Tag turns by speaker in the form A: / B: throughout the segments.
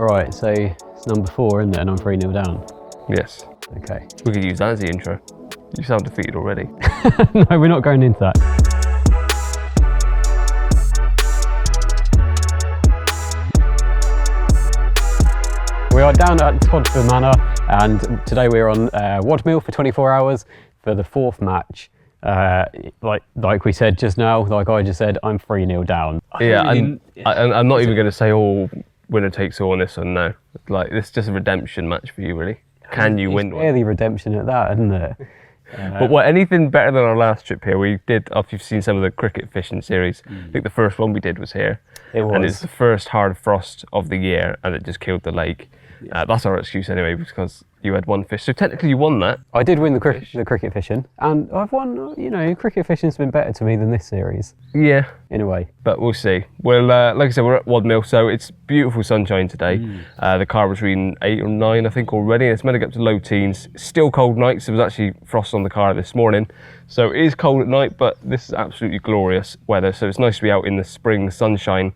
A: Right, so it's number 4, isn't it? And I'm 3-0 down.
B: Yes.
A: Okay.
B: We could use that as the intro. You sound defeated already.
A: No, we're not going into that. We are down at Todber Manor, and today we're on Wadmill for 24 hours for the 4th match. Like we said just now, like I just said, I'm 3-0 down.
B: Yeah, and I'm not even going to say, oh, winner takes all on this one, no. Like, this is just a redemption match for you, really. Can you win one?
A: It's barely redemption at that, isn't it?
B: But what, anything better than our last trip here? We did, after you've seen some of the cricket fishing series, I think the first one we did was here.
A: It was.
B: And it's the first hard frost of the year, and it just killed the lake. That's our excuse anyway, because you had one fish. So technically you won that.
A: I did win the cricket fishing, and I've won, you know, cricket fishing's been better to me than this series.
B: Yeah.
A: In a way.
B: But we'll see. Well, like I said, we're at Wadmill, so it's beautiful sunshine today. The car was reading 8 or 9, I think, already. It's meant to get up to low teens. Still cold nights. There was actually frost on the car this morning. So it is cold at night, but this is absolutely glorious weather. So it's nice to be out in the spring sunshine.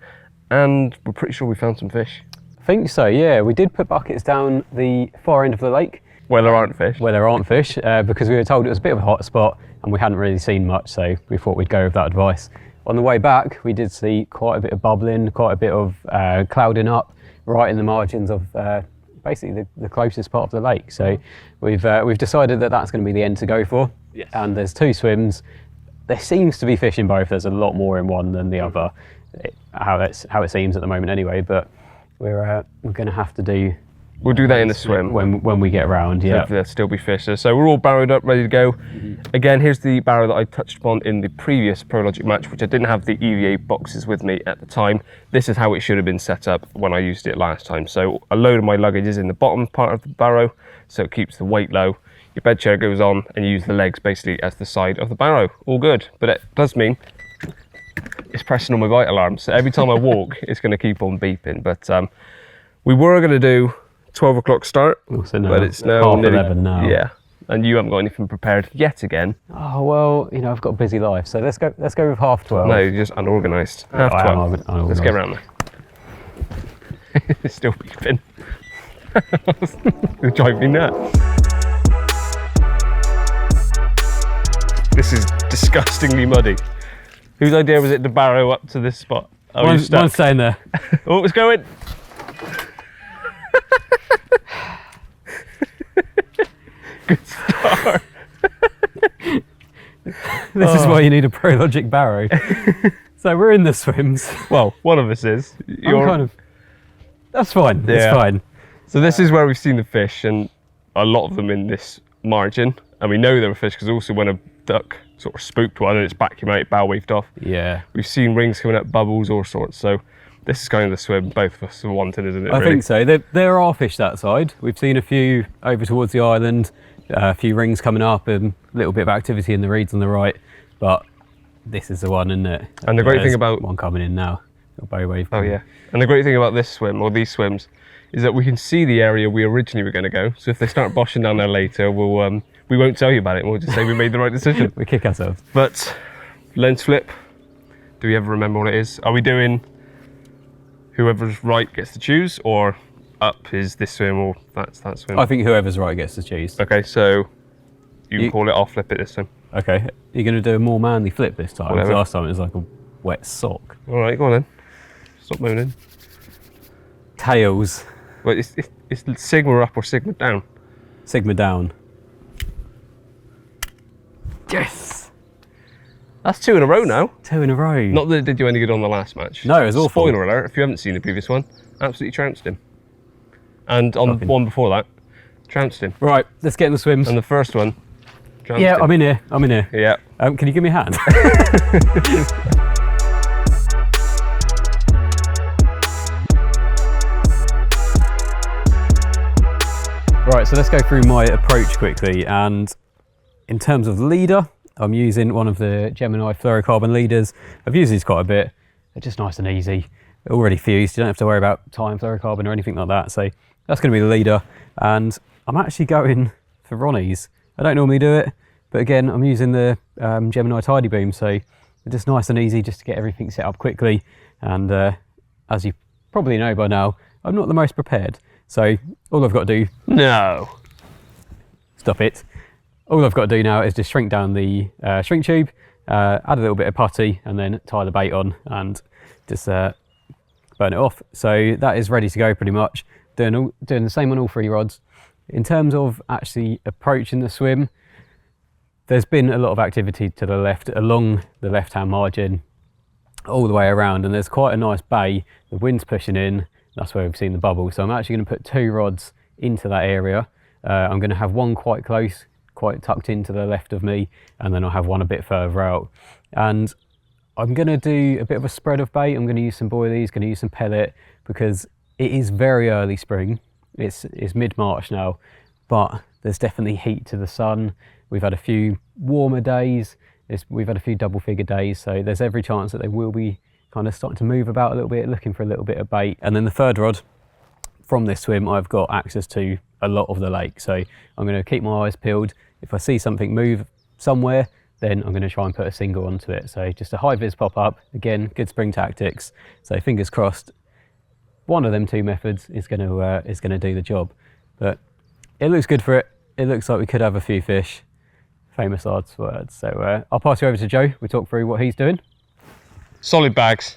B: And we're pretty sure we found some fish.
A: I think so, yeah. We did put buckets down the far end of the lake.
B: Where there aren't fish.
A: Where there aren't fish, because we were told it was a bit of a hot spot and we hadn't really seen much, so we thought we'd go with that advice. On the way back, we did see quite a bit of bubbling, quite a bit of clouding up right in the margins of basically the closest part of the lake. So we've decided that that's going to be the end to go for.
B: Yes. And
A: there's 2 swims. There seems to be fish in both. There's a lot more in one than the other, how it seems at the moment anyway, but we're going to have to do...
B: We'll do that in the swim.
A: When we get around, yeah.
B: Hopefully there'll still be fish there. So we're all barrowed up, ready to go. Again, here's the barrow that I touched upon in the previous Prologic match, which I didn't have the EVA boxes with me at the time. This is how it should have been set up when I used it last time. So a load of my luggage is in the bottom part of the barrow, so it keeps the weight low. Your bed chair goes on and you use the legs basically as the side of the barrow. All good, but it does mean it's pressing on my bite alarm. So every time I walk, it's going to keep on beeping. But we were going to do 12 o'clock start, but it's now
A: half 11 now.
B: Yeah, and you haven't got anything prepared yet again.
A: Oh well, you know, I've got a busy life, so let's go with 12:30.
B: No, you're just unorganised. Half 12. Let's get around there. It's still beeping. It's driving me nuts. This is disgustingly muddy. Whose idea was it to barrow up to this spot? Oh,
A: one's staying there.
B: Oh, it's going. Good start.
A: This is why you need a Prologic barrow. So we're in the swims.
B: Well, one of us is.
A: That's fine.
B: Yeah.
A: It's fine.
B: So this is where we've seen the fish, and a lot of them in this margin. And we know there were fish because also when a duck sort of spooked one and its back came out, bow waved off.
A: Yeah.
B: We've seen rings coming up, bubbles, all sorts. So this is kind of the swim both of us are wanting, isn't it?
A: I think so. There are fish that side. We've seen a few over towards the island, a few rings coming up, and a little bit of activity in the reeds on the right. But this is the one, isn't it?
B: And the great thing about
A: one coming in now, a bow wave.
B: Oh yeah. And the great thing about this swim, or these swims, is that we can see the area we originally were going to go. So if they start boshing down there later, we won't tell you about it. We'll just say we made the right decision.
A: We kick ourselves.
B: But lens flip. Do we ever remember what it is? Are we doing whoever's right gets to choose, or up is this swim or that's that swim?
A: I think whoever's right gets to choose.
B: Okay, so you call it, I'll flip it this time.
A: Okay, you're going to do a more manly flip this time.
B: Whatever.
A: Last time it was like a wet sock.
B: All right, go on then. Stop moaning.
A: Tails.
B: Well, it's Sigma up or Sigma down?
A: Sigma down. Yes!
B: That's 2 in a row now.
A: 2 in a row.
B: Not that it did you any good on the last match.
A: No, it was awful.
B: Spoiler alert, if you haven't seen the previous one, absolutely trounced him. And on the one before that, trounced him.
A: Right, let's get in the swims.
B: And the first one, trounced
A: yeah,
B: him.
A: I'm in here.
B: Yeah.
A: Can you give me a hand? Right, so let's go through my approach quickly. And in terms of leader, I'm using one of the Gemini fluorocarbon leaders. I've used these quite a bit. They're just nice and easy. They're already fused. You don't have to worry about tying fluorocarbon or anything like that. So that's going to be the leader. And I'm actually going for Ronnie's. I don't normally do it, but again, I'm using the Gemini tidy boom. So they're just nice and easy just to get everything set up quickly. And as you probably know by now, I'm not the most prepared. So all I've got to do...
B: No.
A: Stop it. All I've got to do now is just shrink down the shrink tube, add a little bit of putty, and then tie the bait on and just burn it off. So that is ready to go pretty much. Doing the same on all 3 rods. In terms of actually approaching the swim, there's been a lot of activity to the left, along the left-hand margin, all the way around, and there's quite a nice bay. The wind's pushing in, that's where we've seen the bubble. So I'm actually going to put 2 rods into that area. I'm going to have one quite close, quite tucked into the left of me, and then I'll have one a bit further out. And I'm going to do a bit of a spread of bait. I'm going to use some boilies, going to use some pellet, because it is very early spring. It's mid-March now, but there's definitely heat to the sun. We've had a few warmer days. We've had a few double-figure days, so there's every chance that they will be kind of starting to move about a little bit, looking for a little bit of bait. And then the 3rd rod, from this swim, I've got access to a lot of the lake, so I'm going to keep my eyes peeled. If I see something move somewhere, then I'm going to try and put a single onto it. So just a high vis pop up, again, good spring tactics. So fingers crossed, one of them 2 methods is going to do the job. But it looks good for it. It looks like we could have a few fish. Famous last words. So I'll pass you over to Joe. We'll talk through what he's doing.
B: Solid bags.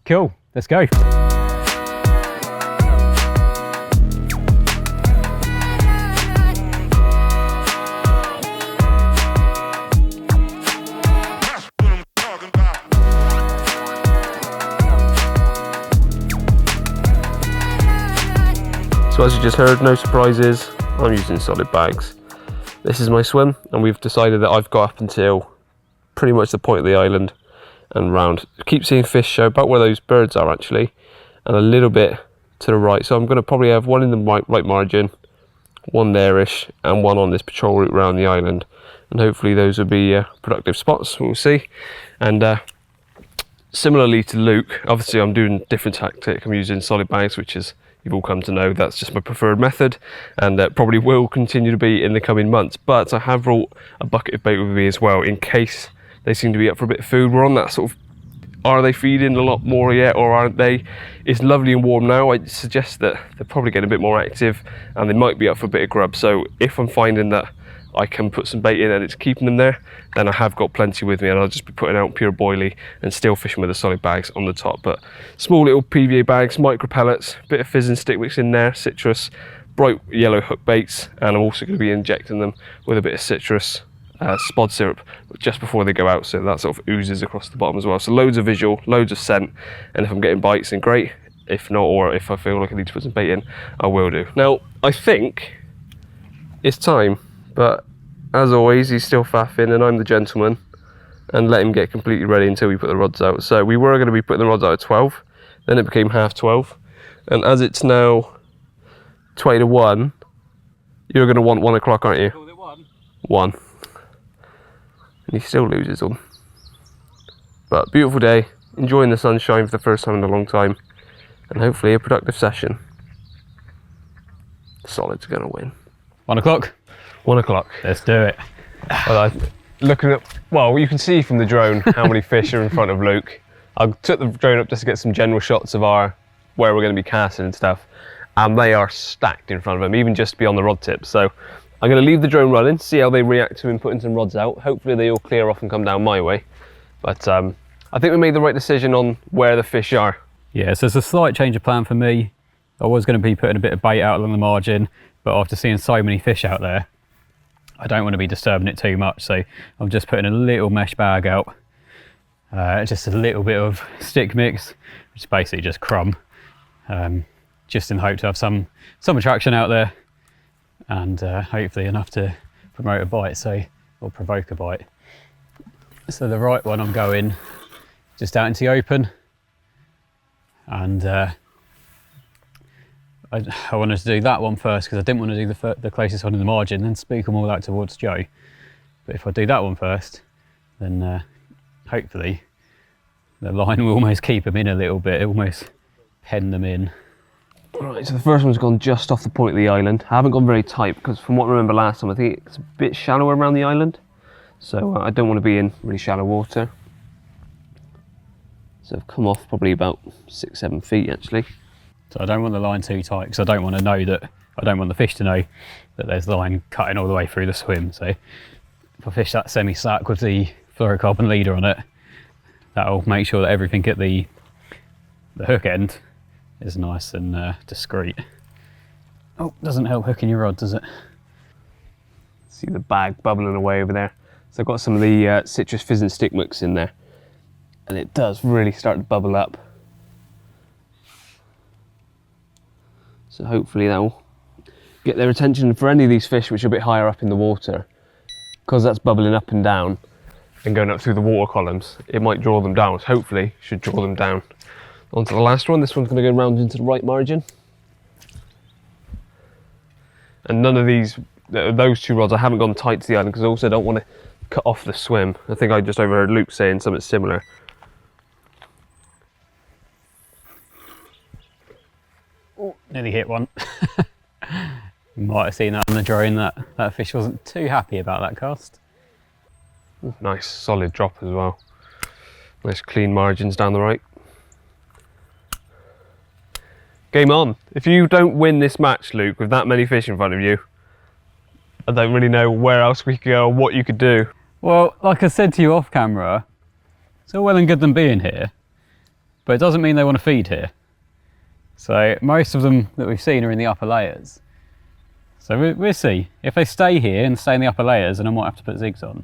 A: Cool, let's go.
B: So as you just heard, no surprises, I'm using solid bags. This is my swim, and we've decided that I've got up until pretty much the point of the island and round. Keep seeing fish show about where those birds are actually, and a little bit to the right. So I'm going to probably have one in the right margin, one there-ish, and one on this patrol route around the island. And hopefully those will be productive spots, we'll see. And similarly to Luke, obviously I'm doing a different tactic. I'm using solid bags, which is, you've all come to know, that's just my preferred method, and probably will continue to be in the coming months. But I have brought a bucket of bait with me as well, in case they seem to be up for a bit of food. We're on that sort of, are they feeding a lot more yet, or aren't they? It's lovely and warm now. I suggest that they're probably getting a bit more active, and they might be up for a bit of grub. So if I'm finding that I can put some bait in and it's keeping them there, then I have got plenty with me, and I'll just be putting out pure boilie and still fishing with the solid bags on the top. But small little PVA bags, micro pellets, bit of fizz and stick mix in there, citrus, bright yellow hook baits, and I'm also going to be injecting them with a bit of citrus spod syrup just before they go out, so that sort of oozes across the bottom as well. So loads of visual, loads of scent, and if I'm getting bites, then great. If not, or if I feel like I need to put some bait in, I will do. Now I think it's time, but as always he's still faffing and I'm the gentleman, and let him get completely ready until we put the rods out. So we were going to be putting the rods out at 12, then it became half 12, and as it's now 20 to 1, you're going to want 1 o'clock, aren't you? 1. And he still loses them. But beautiful day, enjoying the sunshine for the first time in a long time, and hopefully a productive session. Solid's going to win.
A: 1 o'clock?
B: 1 o'clock.
A: Let's do it.
B: Well, looking at, well, you can see from the drone how many fish are in front of Luke. I took the drone up just to get some general shots of where we're going to be casting and stuff, and they are stacked in front of him, even just beyond the rod tip. So I'm going to leave the drone running, see how they react to him putting some rods out. Hopefully they all clear off and come down my way. But I think we made the right decision on where the fish are.
A: Yeah, so it's a slight change of plan for me. I was going to be putting a bit of bait out along the margin, but after seeing so many fish out there, I don't want to be disturbing it too much. So I'm just putting a little mesh bag out, just a little bit of stick mix, which is basically just crumb, just in the hope to have some attraction out there, and hopefully enough to promote a bite, or provoke a bite. So the right one, I'm going just out into the open, and I wanted to do that one first because I didn't want to do the closest one in the margin, then spook them all out towards Joe. But if I do that one first, then hopefully the line will almost keep them in a little bit, almost pen them in.
B: Right, so the first one's gone just off the point of the island. I haven't gone very tight because from what I remember last time, I think it's a bit shallower around the island. So I don't want to be in really shallow water. So I've come off probably about 6-7 feet actually.
A: So I don't want the line too tight because I don't want the fish to know that there's line cutting all the way through the swim. So if I fish that semi-sack with the fluorocarbon leader on it, that'll make sure that everything at the hook end is nice and discreet. Oh, doesn't help hooking your rod, does it?
B: See the bag bubbling away over there. So I've got some of the citrus fizz and stick mix in there, and it does really start to bubble up. So hopefully that will get their attention for any of these fish which are a bit higher up in the water. Because that's bubbling up and down and going up through the water columns, it might draw them down. So hopefully should draw them down. On to the last one. This one's going to go round into the right margin. And none of these, those two rods, I haven't gone tight to the island because I also don't want to cut off the swim. I think I just overheard Luke saying something similar.
A: Oh, nearly hit one. You might have seen that on the drone, that fish wasn't too happy about that cast.
B: Nice solid drop as well. Nice clean margins down the right. Game on. If you don't win this match, Luke, with that many fish in front of you, I don't really know where else we could go or what you could do.
A: Well, like I said to you off camera, it's all well and good them being here, but it doesn't mean they want to feed here. So most of them that we've seen are in the upper layers. So we'll see. If they stay here and stay in the upper layers, then I might have to put zigs on.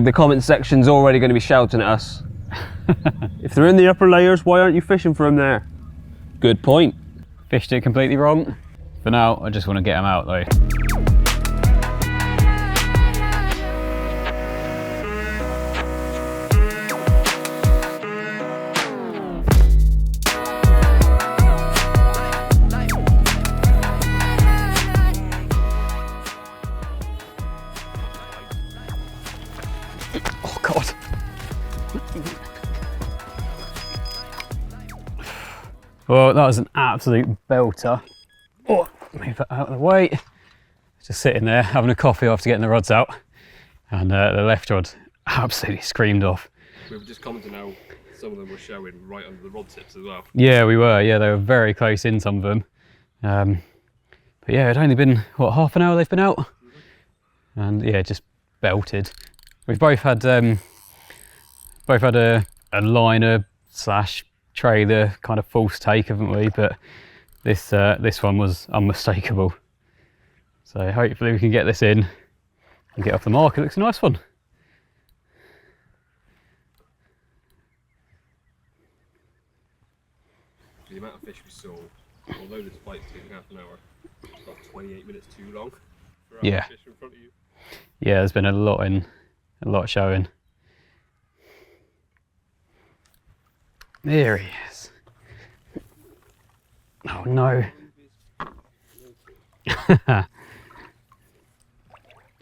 B: The comment section's already going to be shouting at us. If they're in the upper layers, why aren't you fishing for them there? Good point.
A: Fished it completely wrong. For now, I just want to get them out though. Oh God. Well, that was an absolute belter. Oh, move that out of the way. Just sitting there having a coffee after getting the rods out, and the left rod absolutely screamed off.
B: We were just commenting how some of them were showing right under the rod tips as well.
A: Yeah, we were. Yeah, they were very close in, some of them. But yeah, it'd only been, what, half an hour they've been out? Mm-hmm. And yeah, just belted. We've both had a liner slash trailer kind of false take, haven't we? But this one was unmistakable. So hopefully we can get this in and get off the mark. It looks a nice one.
B: The amount of fish we saw, although this flight's taking half an hour, it's about 28 minutes too long for our fish in front of you.
A: Yeah, there's been a lot showing. There he is. Oh no.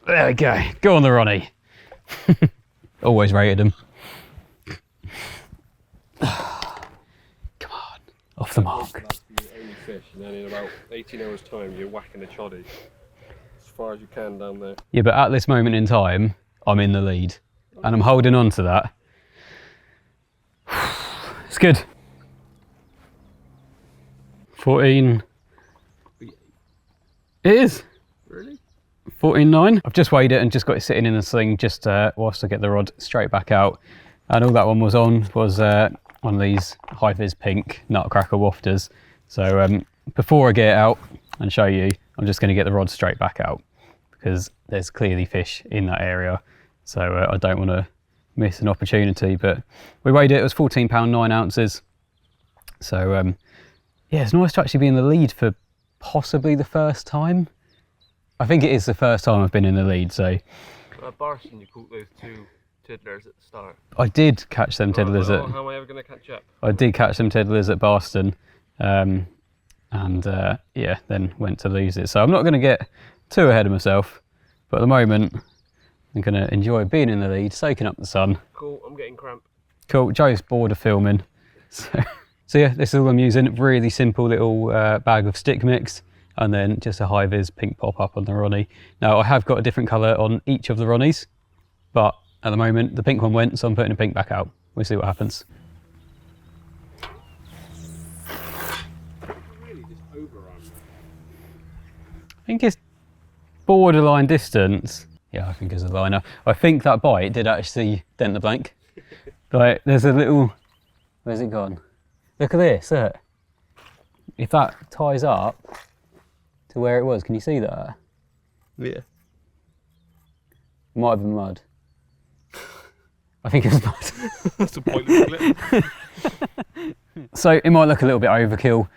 A: There we go. Go on the Ronnie. Always rated him. Come on, off the mark.
B: That's the only fish, and then in about 18 hours time you're whacking a choddy as far as you can down there.
A: Yeah, but at this moment in time, I'm in the lead and I'm holding on to that. It's good. 14. It is.
B: Really?
A: 14.9. I've just weighed it and just got it sitting in the sling just whilst I get the rod straight back out. And all that one was on was one of these high vis pink nutcracker wafters. So before I get it out and show you, I'm just going to get the rod straight back out because there's clearly fish in that area. So I don't want to miss an opportunity. But we weighed it, it was 14 pound 9 ounces. So yeah, it's nice to actually be in the lead for possibly the first time. I think it is the first time I've been in the lead, so.
B: At Barston, you caught those two tiddlers at the start.
A: I did catch them tiddlers
B: how am I ever going to catch up?
A: I did catch them tiddlers at Barston, and yeah, then went to lose it. So I'm not going to get too ahead of myself, but at the moment, I'm going to enjoy being in the lead, soaking up the sun.
B: Cool, I'm getting cramp.
A: Cool, Joe's bored of filming. So yeah, this is all I'm using. Really simple little bag of stick mix, and then just a high vis pink pop up on the Ronnie. Now I have got a different colour on each of the Ronnies, but at the moment the pink one went, so I'm putting the pink back out. We'll see what happens. I think it's borderline distance. Yeah, I think it's a liner. I think that bite did actually dent the blank. Like, there's a little, where's it gone? Look at this, look. If that ties up to where it was, can you see that?
B: Yeah.
A: Might have been mud. I think it was mud.
B: That's a pointless clip.
A: So it might look a little bit overkill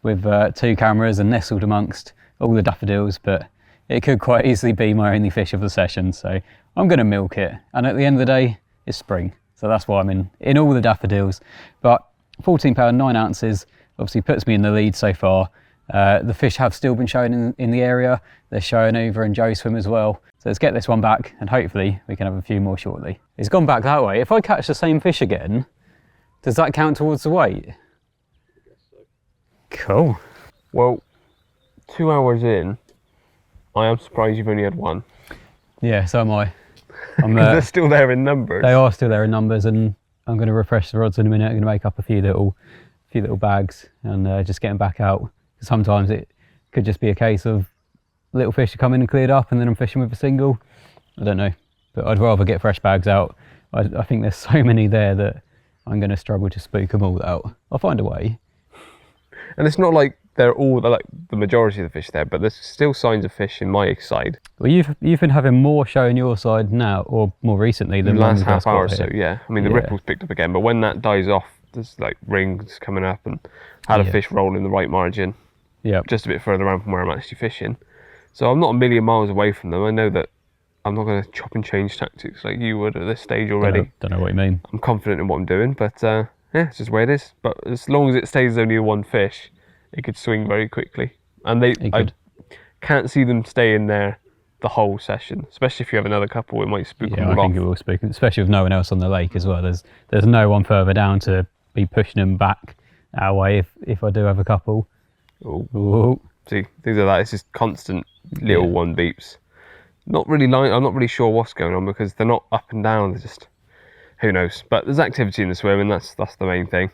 A: with 2 cameras and nestled amongst all the daffodils, but it could quite easily be my only fish of the session. So I'm going to milk it. And at the end of the day, it's spring. So that's why I'm in all the daffodils. But 14 pound, 9 ounces, obviously puts me in the lead so far. The fish have still been showing in the area. They're showing over in 𝘁𝗵𝗶𝗀 as well. So let's get this one back and hopefully we can have a few more shortly. It's gone back that way. If I catch the same fish again, does that count towards the weight? Cool.
B: Well, 2 hours in, I am surprised you've only had one.
A: Yeah, so am I.
B: They're still there in numbers.
A: They are still there in numbers, and I'm going to refresh the rods in a minute. I'm going to make up a few little bags and just get them back out. Sometimes it could just be a case of little fish are coming and cleared up and then I'm fishing with a single. I don't know, but I'd rather get fresh bags out. I think there's so many there that I'm going to struggle to spook them all out. I'll find a way.
B: And it's not like they're all like the majority of the fish there, but there's still signs of fish in my side.
A: Well, you've been having more show in your side now, or more recently than
B: the last half hour or so. Yeah, I mean the
A: Yeah.
B: ripples picked up again, but when that dies off, there's like rings coming up and had a fish roll in the right margin.
A: Yeah.
B: Just a bit further around from where I'm actually fishing. So I'm not a million miles away from them. I know that I'm not going to chop and change tactics like you would at this stage already.
A: Don't know what you mean.
B: I'm confident in what I'm doing, but yeah, it's just the way it is. But as long as it stays only one fish, it could swing very quickly. And I can't see them staying there the whole session, especially if you have another couple, it might spook them
A: I
B: off.
A: think it will spook them, especially with no one else on the lake as well. There's no one further down to be pushing them back our way if I do have a couple.
B: Ooh. See, things like that, it's just constant little one beeps. I'm not really sure what's going on because they're not up and down, they're just, who knows. But there's activity in the swim and that's the main thing.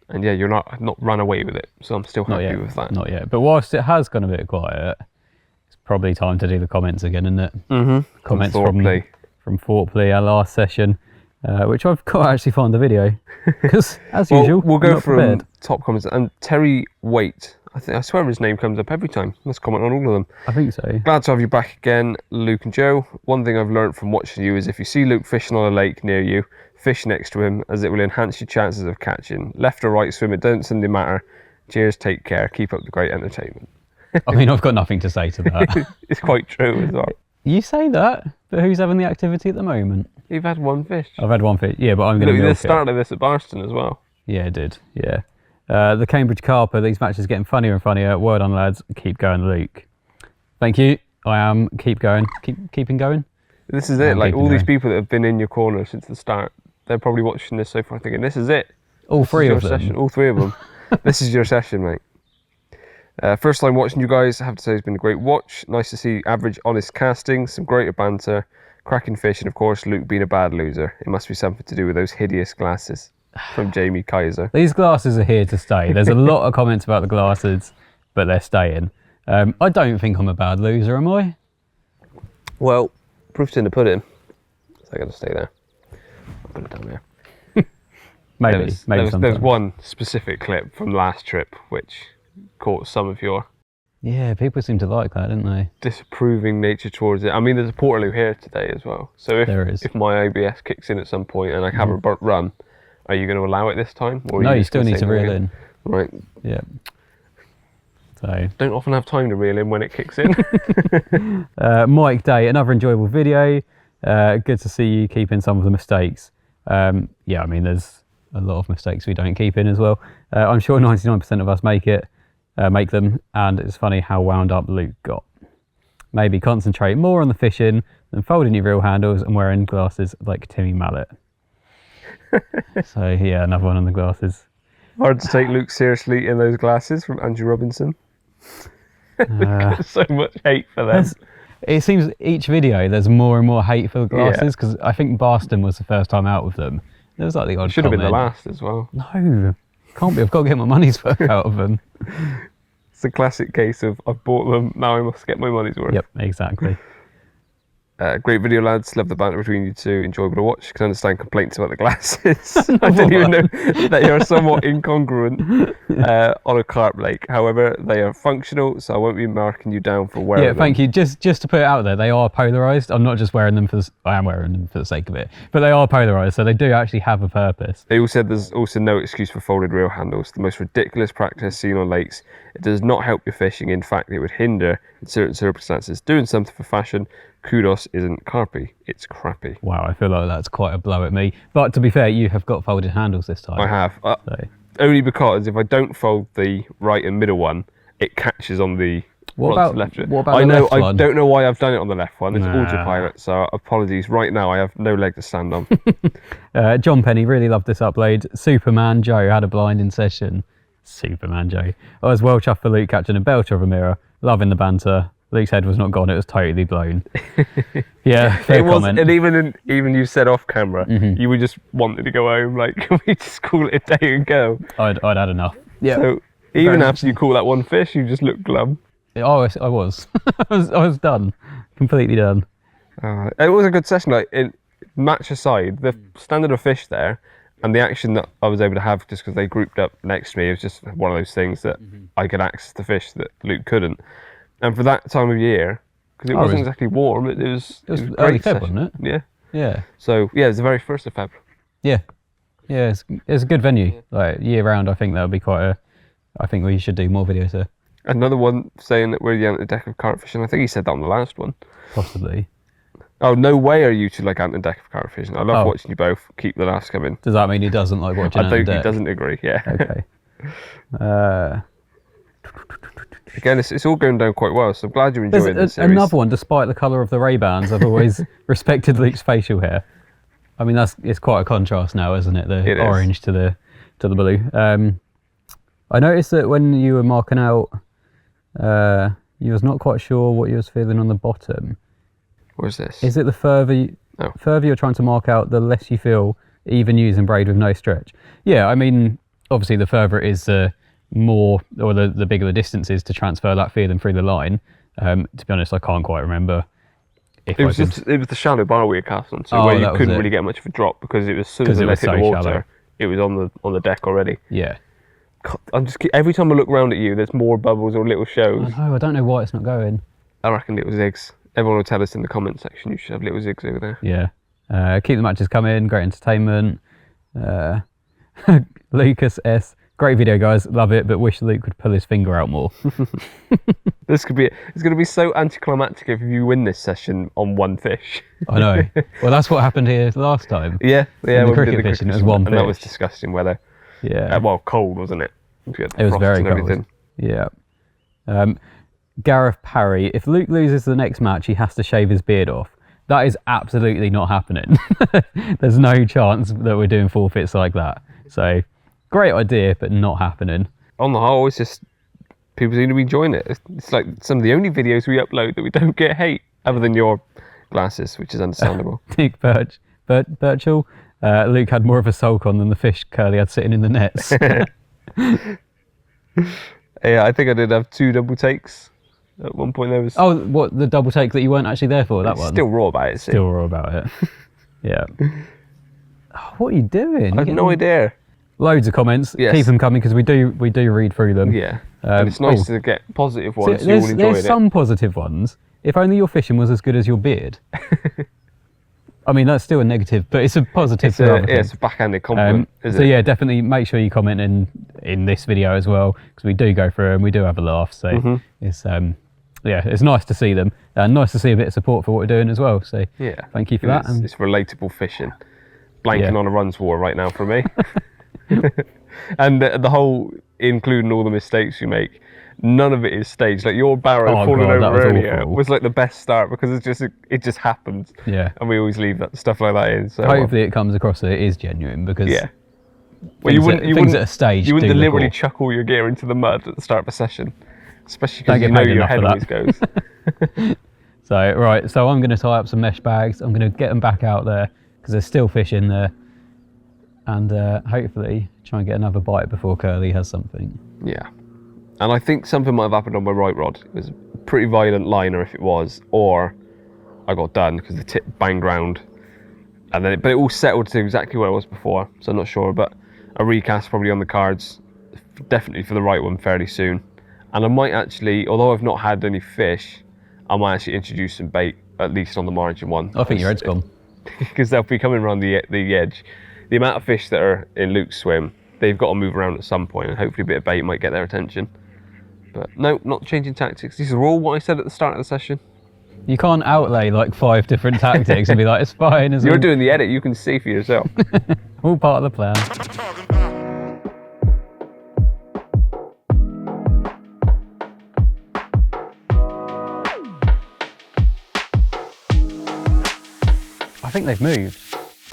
B: And yeah, you're not run away with it, so I'm still happy with that.
A: Not yet, but whilst it has gone a bit quiet, it's probably time to do the comments again, isn't it?
B: Mm-hmm.
A: Comments from @𝘃𝗶𝗱𝗲, our last session, which I've got to actually find the video because as usual,
B: we'll go
A: from
B: top comments. And Terry Waite, I swear his name comes up every time. Let's comment on all of them.
A: I think so.
B: Glad to have you back again, Luke and Joe. One thing I've learned from watching you is if you see Luke fishing on a lake near you, fish next to him as it will enhance your chances of catching. Left or right swim, it doesn't matter. Cheers, take care, keep up the great entertainment.
A: I mean, I've got nothing to say to that.
B: It's quite true as well.
A: You say that, but who's having the activity at the moment?
B: You've had one fish.
A: I've had one fish, yeah, but I'm going to milk it.
B: They started this at Barston as well.
A: Yeah, it did, yeah. The Cambridge Carper, these matches are getting funnier and funnier. Well done, lads. Keep going, Luke. Thank you. I am. Keep going. Keeping going.
B: This is it. Like all these people that have been in your corner since the start, they're probably watching this so far thinking, this is it.
A: All three of them.
B: Session. All three of them. This is your session, mate. First time watching you guys, I have to say it's been a great watch. Nice to see average, honest casting, some greater banter, cracking fish, and of course Luke being a bad loser. It must be something to do with those hideous glasses. From 𝘃𝗶𝗀𝗲.
A: These glasses are here to stay. There's a lot of comments about the glasses, but they're staying. I don't think I'm a bad loser, am I?
B: Well, proof's in the pudding. So I got to stay there. I'll put it down there.
A: Maybe
B: there's one specific clip from last trip which caught some of your
A: people seem to like that, don't they?
B: Disapproving nature towards it. I mean, there's a Portaloo here today as well. So if my ABS kicks in at some point and I have a run, are you going to allow it this time? Or
A: no, you still need to reel in.
B: Right.
A: Yeah. So
B: don't often have time to reel in when it kicks in.
A: Mike Day, another enjoyable video. Good to see you keeping some of the mistakes. Yeah, I mean, there's a lot of mistakes we don't keep in as well. I'm sure 99% of us make them, and it's funny how wound up Luke got. Maybe concentrate more on the fishing than folding your reel handles and wearing glasses like 𝘃𝗵𝗶𝗀𝗲. So yeah, another one on the glasses.
B: Hard to take Luke seriously in those glasses from Andrew Robinson. So much hate for them.
A: It seems each video there's more and more hate for the glasses because I think Barston was the first time out with them. There was like the odd
B: should have been the last as well.
A: No, can't be. I've got to get my money's worth out of them.
B: It's a classic case of I've bought them, now I must get my money's worth.
A: Yep, exactly.
B: Great video, lads. Love the banter between you two. Enjoyable to watch. Can understand complaints about the glasses. I didn't even know that they are somewhat incongruent on a carp lake. However, they are functional, so I won't be marking you down for wearing them.
A: Yeah, thank you. Just to put it out there, they are polarised. I'm not just wearing them I am wearing them for the sake of it, but they are polarised, so they do actually have a purpose.
B: They all said there's also no excuse for folded reel handles. The most ridiculous practice seen on lakes. It does not help your fishing. In fact, it would hinder in certain circumstances. Doing something for fashion. Kudos isn't carpy, it's crappy.
A: Wow, I feel like that's quite a blow at me. But to be fair, you have got folded handles this time.
B: I have.
A: So.
B: Only because if I don't fold the right and middle one, it catches on the
A: What about
B: left.
A: the left
B: I
A: one?
B: don't know why I've done it on the left one. It's
A: Nah.
B: autopilot, so apologies. Right now, I have no leg to stand on.
A: John Penny really loved this upload. Superman Joe had a blinding session. Superman Joe. I was well chuffed for Luke catching a belter of a mirror. Loving the banter. Luke's head was not gone, it was totally blown. Yeah, fair comment.
B: And even you said off camera, you were just wanting to go home, like, can we just call it a day and go?
A: I'd had enough. Yeah.
B: So even after you caught that one fish, you just looked glum.
A: Oh, I was. I was done. Completely done.
B: It was a good session. Like, match aside, the standard of fish there, and the action that I was able to have just because they grouped up next to me, it was just one of those things that I could access the fish that Luke couldn't. And for that time of year, because it wasn't exactly warm, it was a
A: early
B: great
A: Feb,
B: session.
A: wasn't it?
B: Yeah.
A: Yeah.
B: So yeah, it was the very 1st of Feb.
A: Yeah. Yeah, it's a good venue. Like year round, I think that would be I think we should do more videos there.
B: Another one saying that we're the anti-deck of carp fishing. I think he said that on the last one.
A: Possibly.
B: Oh, no way are you two like anti-deck of carp fishing. I love watching you both. Keep the laughs coming.
A: Does that mean he doesn't like watching
B: I think he
A: Anti-Deck?
B: doesn't agree, yeah.
A: Okay.
B: Again, it's all going down quite well, so I'm glad you're enjoying this series.
A: Another one, despite the colour of the Ray-Bans, I've always respected Luke's facial hair. I mean, it's quite a contrast now, isn't it? The orange to the blue. I noticed that when you were marking out, you was not quite sure what you was feeling on the bottom.
B: What's this?
A: Is it the further you're trying to mark out, the less you feel even using braid with no stretch? Yeah, I mean, obviously the further it is, more, or the bigger the distance is to transfer that feeling through the line. To be honest, I can't quite remember. It was
B: the shallow bar we were cast on, so where you couldn't really get much of a drop because it was as soon as it let hit the water, shallow. It was on the deck already.
A: Yeah.
B: God, every time I look around at you, there's more bubbles or little shows.
A: I don't know why it's not going.
B: I reckon little zigs. Everyone will tell us in the comment section you should have little zigs over there.
A: Yeah. Keep the matches coming. Great entertainment. Lucas S. Great video, guys. Love it, but wish Luke would pull his finger out more.
B: It's going to be so anticlimactic if you win this session on one fish.
A: I know. Well, that's what happened here last time.
B: Yeah.
A: The cricket fishing, it was one fish.
B: And that was disgusting weather.
A: Yeah.
B: Well, cold, wasn't it?
A: It was very cold. Yeah. Gareth Parry, if Luke loses the next match, he has to shave his beard off. That is absolutely not happening. There's no chance that we're doing forfeits like that. So, great idea, but not happening.
B: On the whole, it's just people seem to be enjoying it. It's like some of the only videos we upload that we don't get hate, other than your glasses, which is understandable.
A: Nick Birchall, Luke had more of a sulk on than the fish Curly had sitting in the nets.
B: Yeah, I think I did have 2 double takes. At one point there was...
A: Oh, what, the double take that you weren't actually there for, that one?
B: Still raw about it, see?
A: Still raw about it. Yeah. Oh, what are you doing?
B: I have no idea.
A: Loads of comments.
B: Yes.
A: Keep them coming because we do read through them.
B: Yeah. And it's nice to get positive ones. So
A: there's some positive ones. If only your fishing was as good as your beard. I mean, that's still a negative, but it's a positive.
B: It's a backhanded compliment, isn't it?
A: So yeah, definitely make sure you comment in this video as well, because we do go through and we do have a laugh. So it's it's nice to see them, and nice to see a bit of support for what we're doing as well. So
B: yeah,
A: thank you for that.
B: It's relatable fishing. Blanking on a runs war right now for me. And the whole, including all the mistakes you make, none of it is staged. Like your barrow falling over earlier was like the best start because it just happened.
A: Yeah.
B: And we always leave that stuff like that in. So
A: hopefully it comes across that it is genuine, because
B: well,
A: things at a stage.
B: You wouldn't deliberately chuck all your gear into the mud at the start of a session, especially because you know your head always goes.
A: So I'm going to tie up some mesh bags. I'm going to get them back out there because there's still fish in there, and hopefully try and get another bite before Curly has something.
B: Yeah. And I think something might have happened on my right rod. It was a pretty violent liner if it was, or I got done because the tip banged round. And then but it all settled to exactly where it was before, so I'm not sure, but a recast probably on the cards, definitely for the right one fairly soon. And I might actually, although I've not had any fish, I might actually introduce some bait, at least on the margin one.
A: I think your head's gone.
B: Because they'll be coming around the edge. The amount of fish that are in Luke's swim, they've got to move around at some point, and hopefully a bit of bait might get their attention. But no, not changing tactics. These are all what I said at the start of the session.
A: You can't outlay like 5 different tactics and be like, it's fine.
B: You're doing the edit, you can see for yourself.
A: All part of the plan. I think they've moved.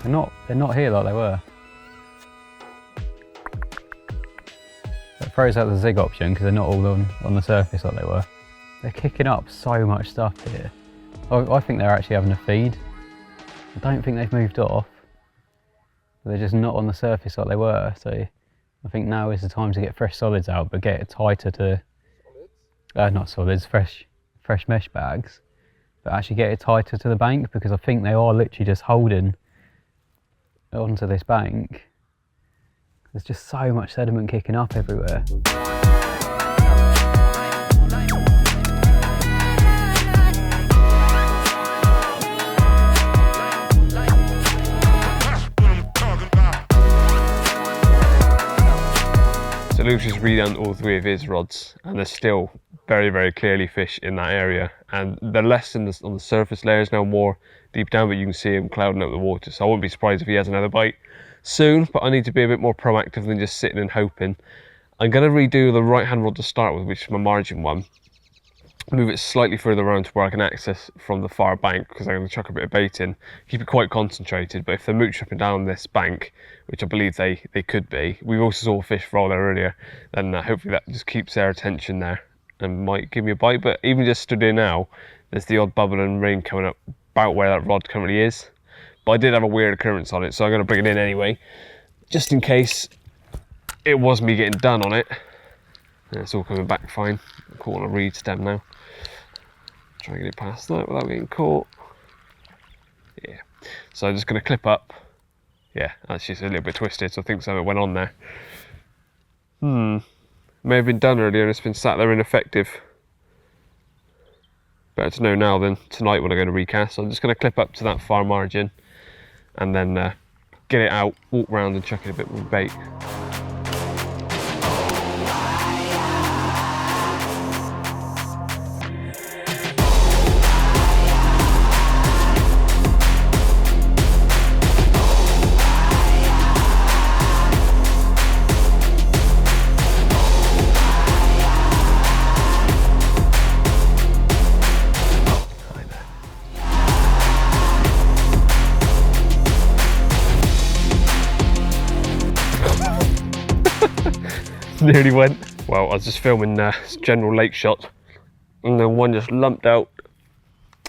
A: They're not here like they were. That throws out the zig option because they're not all on the surface like they were. They're kicking up so much stuff here. I think they're actually having a feed. I don't think they've moved off. They're just not on the surface like they were. So I think now is the time to get fresh solids out, but get it tighter to, not solids, fresh mesh bags, but actually get it tighter to the bank, because I think they are literally just holding onto this bank. There's just so much sediment kicking up everywhere.
B: So Luke's just redone all 3 of his rods, and there's still very, very clearly fish in that area, and they're less on the surface layers now, more deep down, but you can see him clouding up the water. So I wouldn't be surprised if he has another bite soon, but I need to be a bit more proactive than just sitting and hoping. I'm going to redo the right hand rod to start with, which is my margin one. Move it slightly further around to where I can access from the far bank, because I'm going to chuck a bit of bait in. Keep it quite concentrated, but if they're mooch up and down this bank, which I believe they could be, we also saw fish roll there earlier, then hopefully that just keeps their attention there and might give me a bite. But even just stood here now, there's the odd bubble and ring coming up about where that rod currently is. But I did have a weird occurrence on it, so I'm going to bring it in anyway, just in case it was me getting done on it. And it's all coming back fine. I'm caught on a reed stem now. Try and get it past that without getting caught. Yeah. So I'm just going to clip up. Yeah, actually it's a little bit twisted, so I think something went on there. May have been done earlier and it's been sat there ineffective. Better to know now than tonight when I'm going to recast. So I'm just going to clip up to that far margin and then get it out, walk round and chuck in a bit more bait. Nearly went. Well, I was just filming general lake shot and then one just lumped out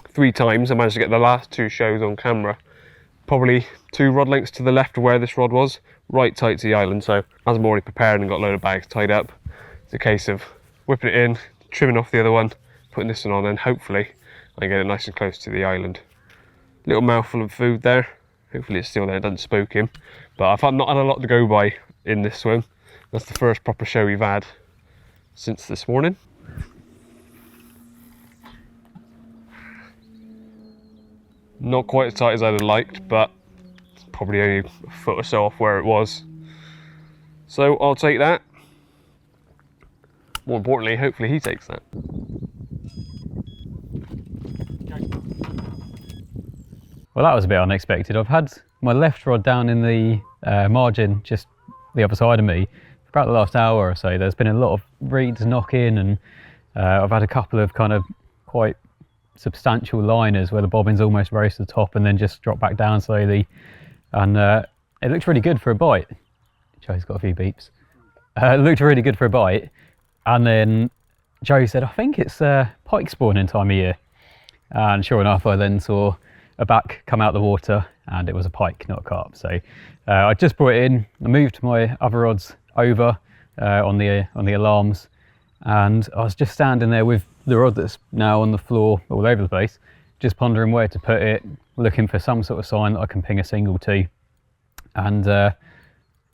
B: 3 times. I managed to get the last 2 shows on camera. Probably 2 rod lengths to the left of where this rod was, right tight to the island. So as I'm already prepared and got a load of bags tied up, it's a case of whipping it in, trimming off the other one, putting this one on, and hopefully I can get it nice and close to the island. Little mouthful of food there. Hopefully it's still there, it doesn't spook him. But I've not had a lot to go by in this swim. That's the first proper show we've had since this morning. Not quite as tight as I'd have liked, but it's probably only a foot or so off where it was. So I'll take that. More importantly, hopefully he takes that.
A: Well, that was a bit unexpected. I've had my left rod down in the margin, just the other side of me, for about the last hour or so. There's been a lot of reeds knocking, and I've had a couple of kind of quite substantial liners where the bobbins almost rose to the top and then just drop back down slowly. And it looks really good for a bite. Joe's got a few beeps. It looked really good for a bite. And then Joe said, I think it's pike spawning time of year. And sure enough, I then saw a back come out the water, and it was a pike, not a carp. So I just brought it in. I moved my other rods over on the alarms, and I was just standing there with the rod that's now on the floor all over the place, just pondering where to put it, looking for some sort of sign that I can ping a single to. And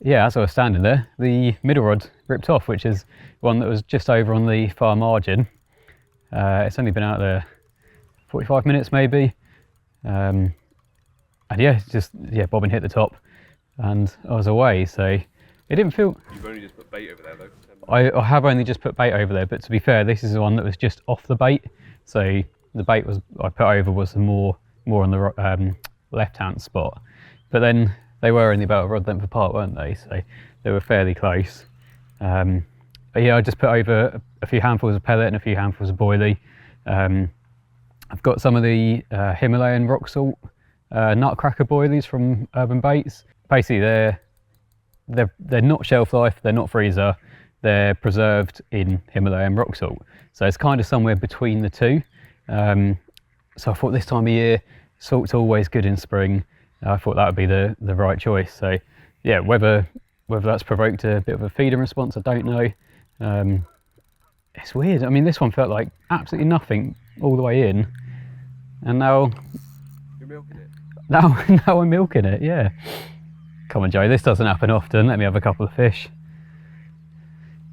A: yeah, as I was standing there, the middle rod ripped off, which is one that was just over on the far margin. It's only been out there 45 minutes maybe. And yeah, bobbin hit the top and I was away. So it didn't feel...
B: You've only just put bait over there though.
A: I have only just put bait over there, but to be fair, this is the one that was just off the bait. So the bait I put over was more on the left-hand spot. But then they were only about a rod length apart, weren't they? So they were fairly close. But yeah, I just put over a few handfuls of pellet and a few handfuls of boilie. I've got some of the Himalayan rock salt nutcracker boilies from Urban Baits. Basically, they're not shelf life, they're not freezer, they're preserved in Himalayan rock salt. So it's kind of somewhere between the two. So I thought this time of year, salt's always good in spring. I thought that would be the right choice. So yeah, whether that's provoked a bit of a feeding response, I don't know. It's weird. I mean, this one felt like absolutely nothing all the way in, and now
B: you're milking it.
A: Now I'm milking it. Yeah. Come on, Joe. This doesn't happen often. Let me have a couple of fish.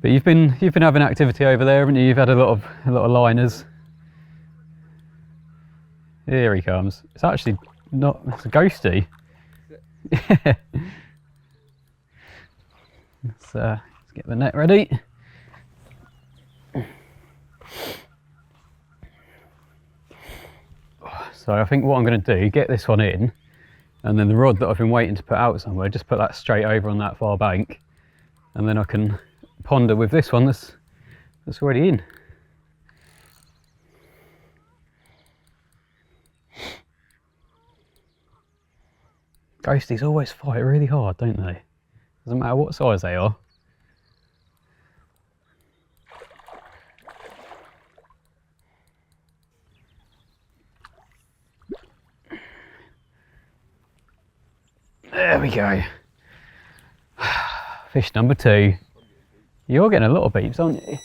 A: But you've been having activity over there, haven't you? You've had a lot of liners. Here he comes. It's actually not. It's a ghosty. Yeah. Let's get the net ready. So I think what I'm going to do, get this one in, and then the rod that I've been waiting to put out somewhere, just put that straight over on that far bank, and then I can ponder with this one that's already in. Ghosties always fight really hard, don't they? Doesn't matter what size they are. There we go. Fish number 2. You're getting a lot of beeps, aren't you?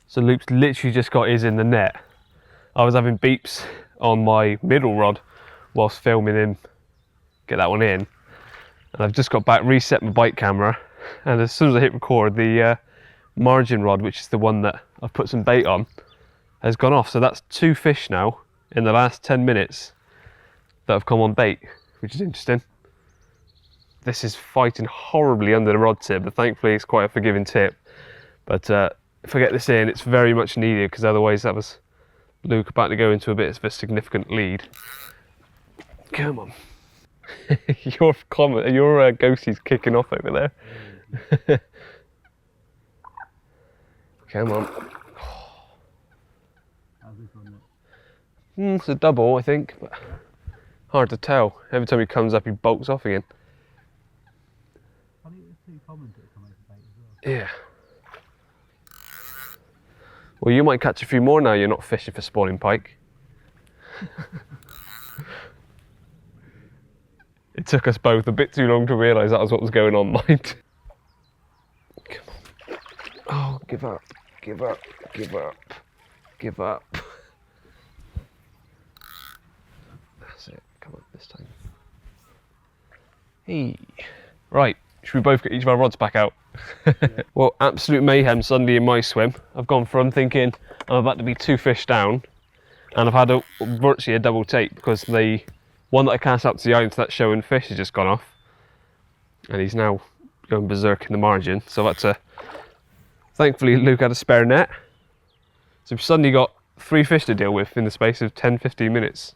B: So Luke's literally just got his in the net. I was having beeps on my middle rod whilst filming him get that one in. And I've just got back, reset my bite camera, and as soon as I hit record, the margin rod, which is the one that I've put some bait on, has gone off. So that's 2 fish now in the last 10 minutes that have come on bait, which is interesting. This is fighting horribly under the rod tip, but thankfully it's quite a forgiving tip. But if I get this in, it's very much needed, because otherwise that was Luke about to go into a bit of a significant lead. Come on. your ghostie's kicking off over there. Come on.
A: How's this one look?
B: It's a double, I think, but hard to tell. Every time he comes up, he bolts off again.
A: I think it's too common to come over bait as well.
B: Yeah. Well, you might catch a few more now you're not fishing for spawning pike. It took us both a bit too long to realise that was what was going on, mind. Come on. Oh, give up, give up, give up, give up. That's it, come on, this time. Hey. Right, should we both get each of our rods back out? Yeah. Well, absolute mayhem Sunday in my swim. I've gone from thinking I'm about to be 2 fish down, and I've had virtually a double take, because the one that I cast out to the island to that showing fish has just gone off, and he's now going berserk in the margin. So that's thankfully Luke had a spare net, so we've suddenly got 3 fish to deal with in the space of 10-15 minutes,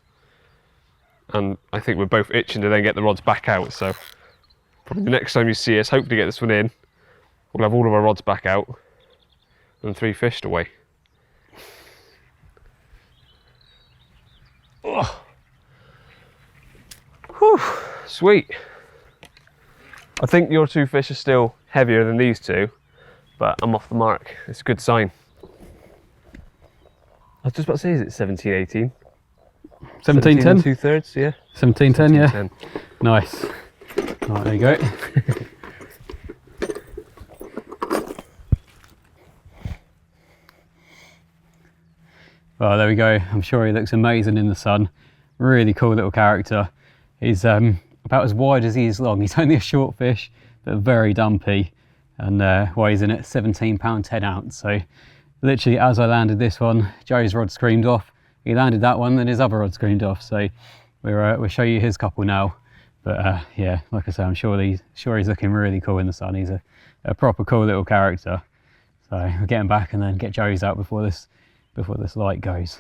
B: and I think we're both itching to then get the rods back out. So probably the next time you see us, hopefully get this one in, we'll have all of our rods back out and 3 fish away. Oh. Whew, sweet. I think your 2 fish are still heavier than these 2, but I'm off the mark. It's a good sign. I was just about to say, is it 17, 18?
A: 17, 10?
B: 2/3, yeah.
A: 17, 10, yeah.
B: 10.
A: Nice. Right, there you go. Well, there we go. I'm sure he looks amazing in the sun. Really cool little character. He's about as wide as he is long. He's only a short fish, but very dumpy, and weighs in at 17 pound 10 ounce. So literally as I landed this one, Joe's rod screamed off. He landed that one, then his other rod screamed off. So we'll show you his couple now. But yeah, like I say, I'm sure he's looking really cool in the sun. He's a proper cool little character. So we'll get him back and then get Joe's out before this light goes.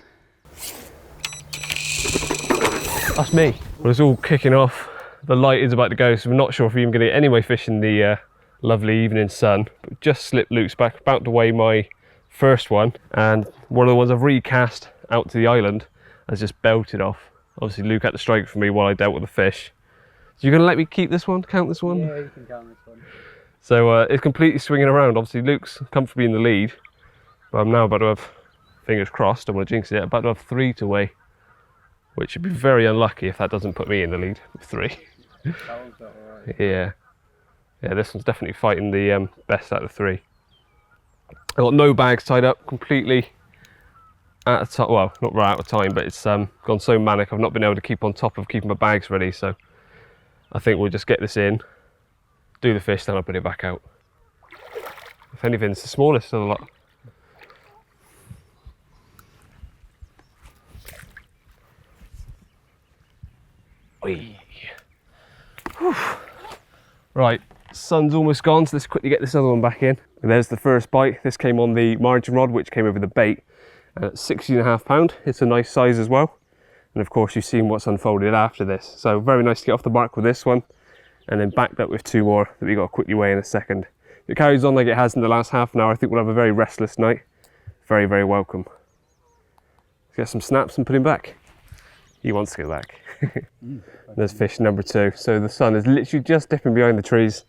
B: That's me. Well, it's all kicking off. The light is about to go, so we're not sure if we're even going to get any way fish in the lovely evening sun. But just slipped Luke's back, about to weigh my first one, and one of the ones I've recast out to the island has just belted off. Obviously Luke had to strike for me while I dealt with the fish. So you're going to let me keep this one, count this one?
A: Yeah, you can count this one.
B: So it's completely swinging around. Obviously Luke's comfortably in the lead, but I'm now about to have, fingers crossed, don't want to jinx it, about to have 3 to weigh, which would be very unlucky if that doesn't put me in the lead with 3.
A: That one's got all right.
B: Yeah, this one's definitely fighting the best out of 3. I've got no bags tied up, completely out of time. Well, not right out of time, but it's gone so manic I've not been able to keep on top of keeping my bags ready. So I think we'll just get this in, do the fish, then I'll put it back out. If anything, it's the smallest of the lot. Right, sun's almost gone, so let's quickly get this other one back in. And there's the first bite. This came on the margin rod, which came over the bait, and at 16.5 pound. It's a nice size as well. And of course, you've seen what's unfolded after this. So very nice to get off the mark with this one, and then backed up with 2 more that we got to quickly weigh in a second. If it carries on like it has in the last half an hour, I think we'll have a very restless night. Very, very welcome. Let's get some snaps and put him back. He wants to go back. There's fish number 2. So the sun is literally just dipping behind the trees.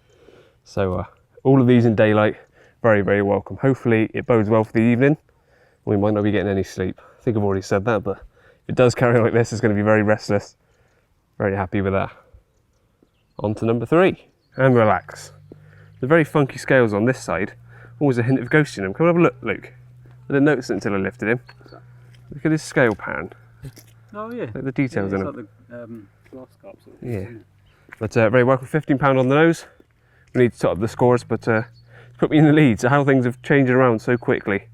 B: So all of these in daylight, very, very welcome. Hopefully it bodes well for the evening. We might not be getting any sleep. I think I've already said that, but if it does carry on like this, it's going to be very restless. Very happy with that. On to number 3, and relax. The very funky scales on this side, always a hint of ghost in them. Come and have a look, Luke. I didn't notice it until I lifted him. Look at his scale pattern.
A: Oh yeah.
B: Look at the details in
A: like
B: them.
A: the glass cups.
B: Yeah. But very welcome. £15 on the nose. We need to top up the scores, but put me in the lead. So how things have changed around so quickly.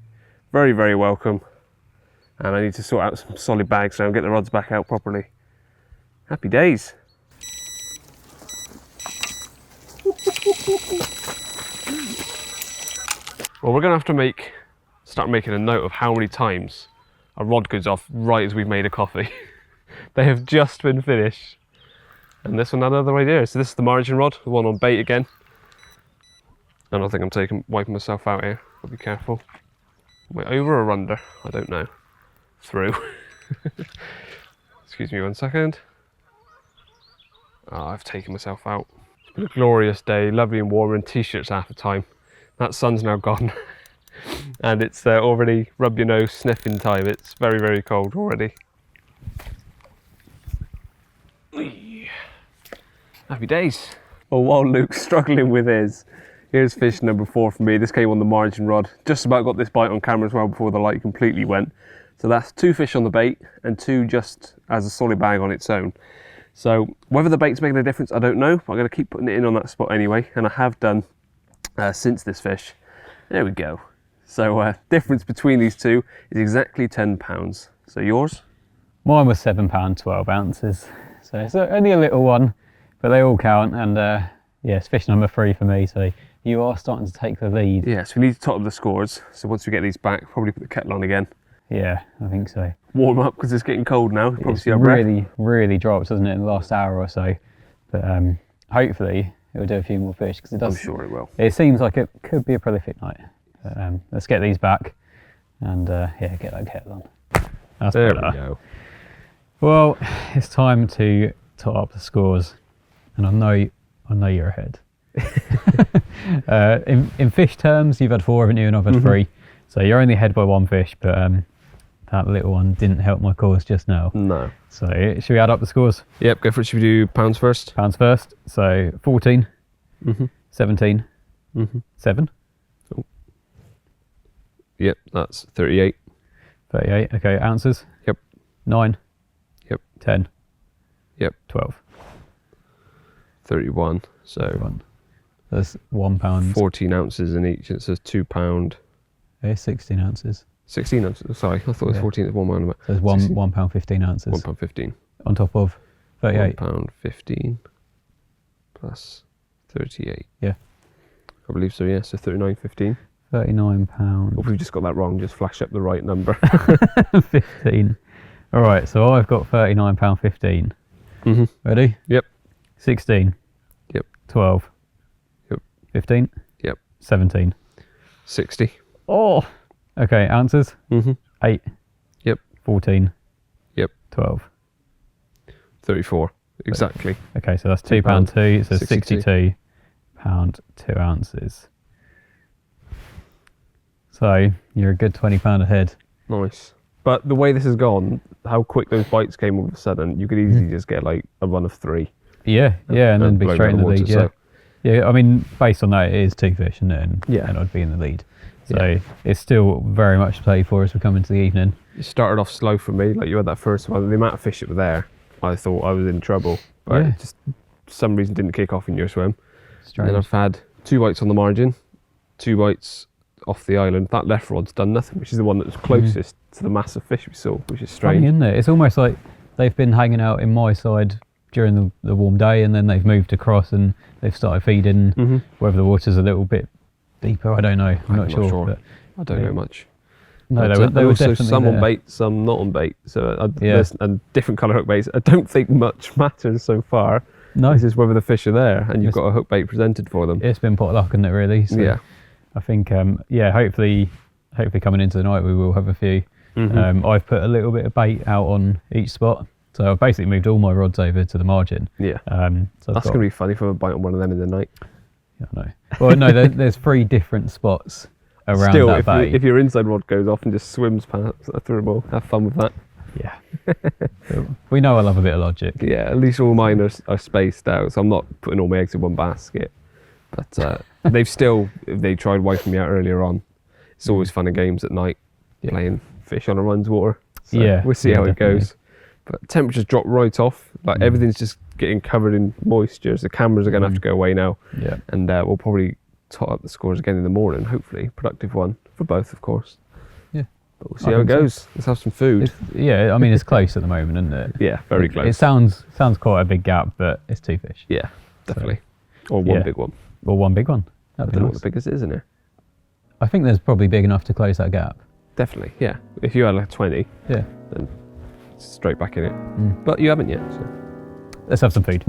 B: Very, very welcome. And I need to sort out some solid bags now and get the rods back out properly. Happy days. Well, we're going to have to start making a note of how many times a rod goes off right as we've made a coffee. They have just been finished. And this one had another idea. So this is the margin rod, the one on bait again. I don't think I'm wiping myself out here. I'll be careful. Wait, over or under? I don't know. Through. Excuse me 1 second. Oh, I've taken myself out. It's been a glorious day, lovely and warm, and t-shirts half the time. That sun's now gone. And it's already rub your nose sniffing time. It's very, very cold already. Happy days. Well, while Luke's struggling with his, here's fish number 4 for me. This came on the margin rod. Just about got this bite on camera as well before the light completely went. So that's 2 fish on the bait and 2 just as a solid bag on its own. So whether the bait's making a difference, I don't know. I'm going to keep putting it in on that spot anyway, and I have done since this fish. There we go. So difference between these 2 is exactly £10. So yours?
A: Mine was £7 12 ounces. So it's only a little one, but they all count. And yes, fish number 3 for me. So you are starting to take the lead.
B: Yeah, so we need to top up the scores. So once we get these back, probably put the kettle on again.
A: Yeah, I think so.
B: Warm up because it's getting cold now. Probably
A: It's
B: see our breath.
A: really dropped, doesn't it, in the last hour or so? But hopefully it will do a few more fish because it does.
B: I'm sure it will.
A: It seems like it could be a prolific night. But, let's get these back and yeah, get that kettle on. That's
B: there
A: better.
B: we go.
A: Well, it's time to top up the scores, and I know you're ahead. In fish terms, you've had 4, haven't you? And I've had 3. So you're only ahead by 1 fish, but that little one didn't help my cause just now.
B: No.
A: So should we add up the scores?
B: Yep, go for it. Should we do pounds first?
A: Pounds first. So 14, 17, 7.
B: Oh. Yep, that's 38.
A: 38. Okay, ounces.
B: Yep.
A: 9.
B: Yep.
A: 10.
B: Yep.
A: 12.
B: 31. So
A: 31. That's £1.
B: 14 ounces in each. It says £2.
A: Okay, 16 ounces.
B: 16 ounces. Sorry, I thought it was 14. It's £1.
A: So there's £1 15 ounces.
B: £1.15.
A: On top of 38.
B: £1.15 plus 38.
A: Yeah.
B: I believe so, yeah. So 39.15.
A: £39.
B: If we've just got that wrong, just flash up the right number.
A: 15. All right, so I've got £39.15.
B: Mm-hmm.
A: Ready?
B: Yep.
A: 16.
B: Yep.
A: 12.
B: Yep.
A: 15.
B: Yep.
A: 17.
B: 60.
A: Oh. Okay, ounces.
B: Mm-hmm.
A: 8.
B: Yep.
A: 14.
B: Yep.
A: 12.
B: 34. Exactly.
A: Okay, so that's £2.2, so
B: 62.
A: £62 2 ounces. So you're a good £20 ahead.
B: Nice. But the way this has gone, how quick those bites came all of a sudden, you could easily just get like a run of 3.
A: Yeah, and then be
B: blown
A: straight
B: out
A: in the
B: of the
A: lead.
B: water,
A: Yeah, I mean, based on that, it is 2 fish, isn't it?
B: Yeah.
A: And I'd be in the lead. So it's still very much to play for as we come into the evening.
B: It started off slow for me, like you had that first one. The amount of fish that were there, I thought I was in trouble. But it just for some reason didn't kick off in your swim.
A: Strange.
B: And then I've had 2 bites on the margin, 2 bites off the island. That left rod's done nothing, which is the one that was closest to the massive fish we saw, which is strange.
A: Funny, isn't it? It's almost like they've been hanging out in my side during the warm day, and then they've moved across and they've started feeding. Whether the water's a little bit deeper, I don't know. I'm not sure. But
B: I don't know much.
A: No,
B: But,
A: they were
B: also
A: definitely
B: some
A: there.
B: on bait, some not on bait. So and different colour hook baits. I don't think much matters so far.
A: No,
B: It's just whether the fish are there and you've got a hook bait presented for them.
A: it's been pot luck, isn't it? Really. So
B: Yeah.
A: I think hopefully coming into the night we will have a few. I've put a little bit of bait out on each spot, so I've basically moved all my rods over to the margin.
B: Yeah.
A: So
B: That's going to be funny if I bite on one of them in the night.
A: Yeah, I know. Well, no, there's 3 different spots around
B: Still,
A: that bay.
B: if your inside rod goes off and just swims past through them all, have fun with that.
A: Yeah. We know I love a bit of logic.
B: Yeah, at least all mine are spaced out, so I'm not putting all my eggs in one basket. But they tried wiping me out earlier on. It's always fun and games at night, playing fish on a runs water. So we'll see how it goes. But temperatures drop right off. Like everything's just getting covered in moisture. So the cameras are going to have to go away now. Yeah. And we'll probably tot up the scores again in the morning, hopefully. Productive one for both, of course. Yeah. But we'll see how it goes. So. Let's have some food.
A: I mean, it's close at the moment, isn't it?
B: Yeah, very close.
A: It sounds quite a big gap, but it's 2 fish.
B: Yeah, definitely. So, or one big one.
A: Or one big one.
B: I don't know what the biggest is in here.
A: I think there's probably big enough to close that gap.
B: Definitely, yeah. If you had like 20, then straight back in it. But you haven't yet, so.
A: Let's have some food.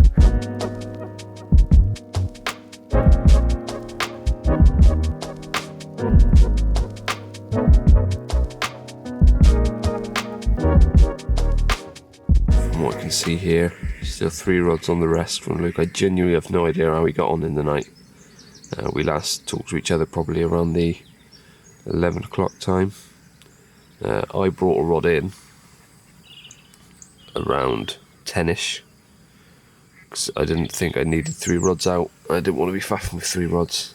C: From what I can see here, still 3 rods on the rest from Luke. I genuinely have no idea how we got on in the night. We last talked to each other probably around the 11 o'clock time. I brought a rod in around 10ish because I didn't think I needed 3 rods out. I didn't want to be faffing with 3 rods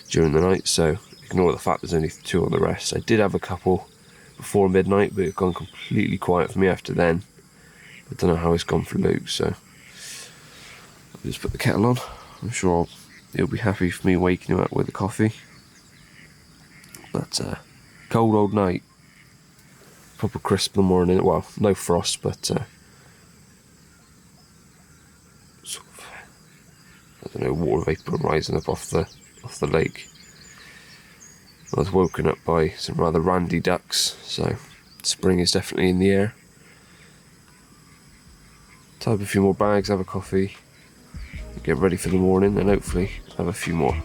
C: during the night, so ignore the fact there's only 2 on the rest. I did have a couple before midnight, but it gone completely quiet for me after then. I don't know how it's gone for Luke, so I'll just put the kettle on. I'm sure he'll be happy for me waking him up with a coffee. But cold old night, proper crisp in the morning. Well, no frost, but sort of, I don't know, water vapour rising up off the lake. I was woken up by some rather randy ducks, so spring is definitely in the air. Tie up a few more bags, have a coffee, get ready for the morning, and hopefully have a few more.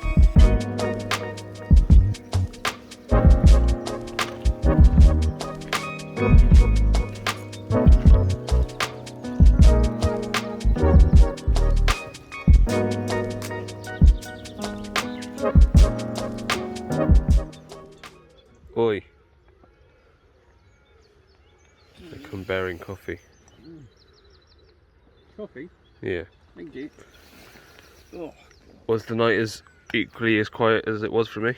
C: Oi. I come bearing coffee.
B: Coffee?
C: Yeah.
B: Thank you. Oh.
C: Was the night as equally as quiet as it was for me?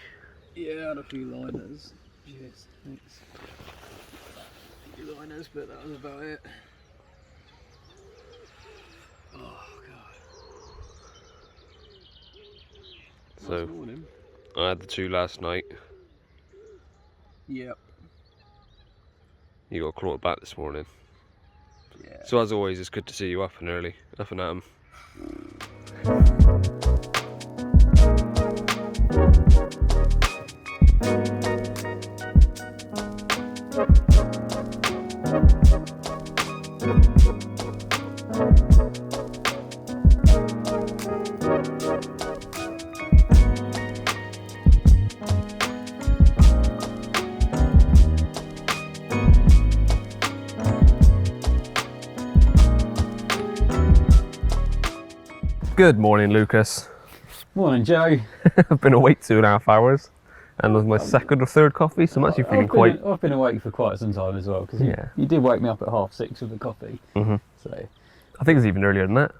B: Yeah, I had a few liners. Cheers, thanks.
A: liners, but that was about it. Oh god.
C: So I had the 2 last night.
A: Yep.
C: You got caught back this morning.
A: Yeah.
C: So as always, it's good to see you up and early, up and at 'em.
B: Good morning, Lucas.
A: Morning, Joe.
B: I've been awake 2.5 hours, and it was my second or third coffee, so I'm actually feeling quite...
A: I've been awake for quite some time as well, because you did wake me up at 6:30 with the coffee. So
B: I think it's even earlier than that.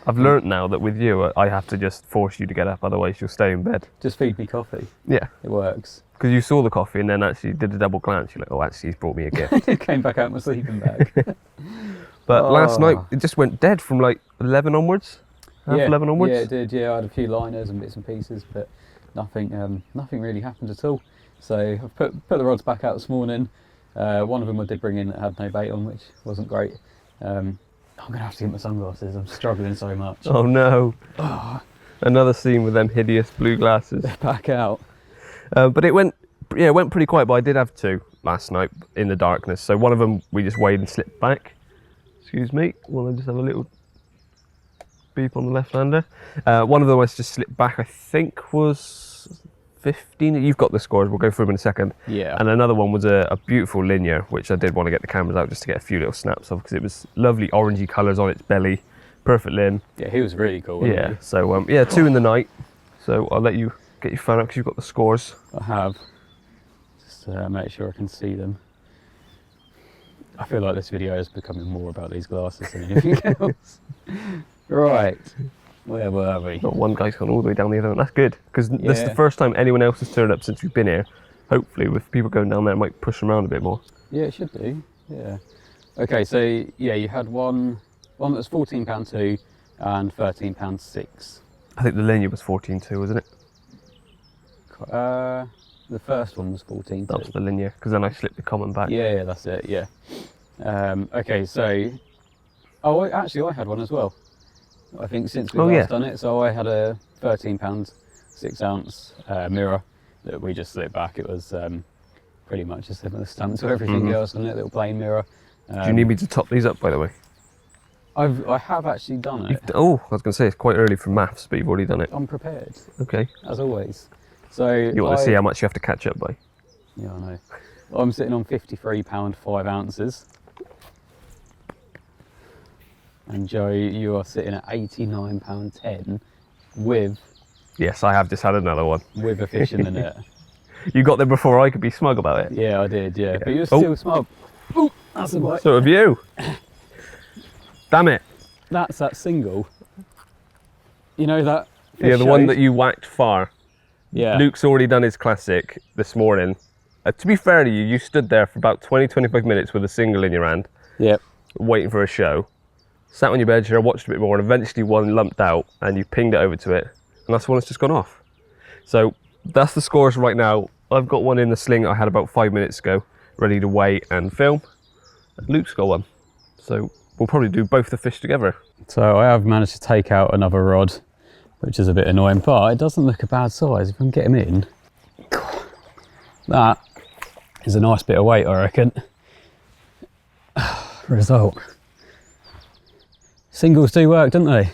B: I've learnt now that with you, I have to just force you to get up, otherwise you'll stay in bed.
A: just feed me coffee.
B: Yeah.
A: It works.
B: Because you saw the coffee and then actually did a double glance. You're like, oh, actually, he's brought me a gift.
A: It came back out my sleeping bag.
B: But last night, it just went dead from like 11 onwards. Half 11 onwards.
A: Yeah, it did. Yeah, I had a few liners and bits and pieces, but nothing really happened at all. So I've put the rods back out this morning. One of them I did bring in that had no bait on, which wasn't great. I'm gonna have to get my sunglasses. I'm struggling so much.
B: Oh no. Another scene with them hideous blue glasses.
A: They're back out.
B: But it went pretty quiet, but I did have 2 last night in the darkness. So one of them we just weighed and slipped back. Excuse me, well I just have a little beep on the left-hander. One of them was just slipped back, I think was 15. You've got the scores, we'll go through them in a second.
A: Yeah.
B: And another one was a beautiful linear, which I did want to get the cameras out just to get a few little snaps of, because it was lovely orangey colours on its belly, perfect line.
A: Yeah, he was really cool. Wasn't he?
B: So 2 in the night. So I'll let you get your phone out because you've got the scores.
A: I have. Just make sure I can see them. I feel like this video is becoming more about these glasses than anything else. Right, where were we?
B: Not one guy's gone all the way down the other one. That's good, because this is the first time anyone else has turned up since we've been here. Hopefully, with people going down there, it might push them around a bit more.
A: Yeah, it should do. Yeah. Okay, so yeah, you had one that was £14.2 and £13.6.
B: I think the linear was 14.2, wasn't it?
A: The first one was 14.2.
B: That was the linear, because then I slipped the common back.
A: Yeah, that's it. Yeah. Okay, so I had one as well. I think since we've last done it, so I had a £13 6-ounce mirror that we just slipped back. It was pretty much a similar stunt to everything else on it, little plain mirror.
B: Do you need me to top these up, by the way?
A: I have actually done it.
B: Oh, I was going to say it's quite early for maths, but you've already done it.
A: I'm prepared.
B: Okay.
A: As always. So
B: you want to see how much you have to catch up by?
A: Yeah, I know. Well, I'm sitting on £53 5 ounces. And Joe, you are sitting at £89.10 with...
B: Yes, I have just had another one.
A: With a fish in the net.
B: You got there before I could be smug about it.
A: Yeah, I did, yeah. But you're still smug. Oh, that's a bite.
B: So have you. Damn it.
A: That's that single. You know that
B: Yeah, the one that you whacked far.
A: Yeah.
B: Luke's already done his classic this morning. To be fair to you, you stood there for about 20-25 minutes with a single in your hand.
A: Yep.
B: Waiting for a show. Sat on your bed chair, watched a bit more, and eventually one lumped out, and you pinged it over to it, and that's the one that's just gone off. So that's the scores right now. I've got one in the sling I had about 5 minutes ago, ready to weigh and film. And Luke's got one. So we'll probably do both the fish together.
A: So I have managed to take out another rod, which is a bit annoying, but it doesn't look a bad size. If I can get him in, that is a nice bit of weight, I reckon. Result. Singles do work, don't they?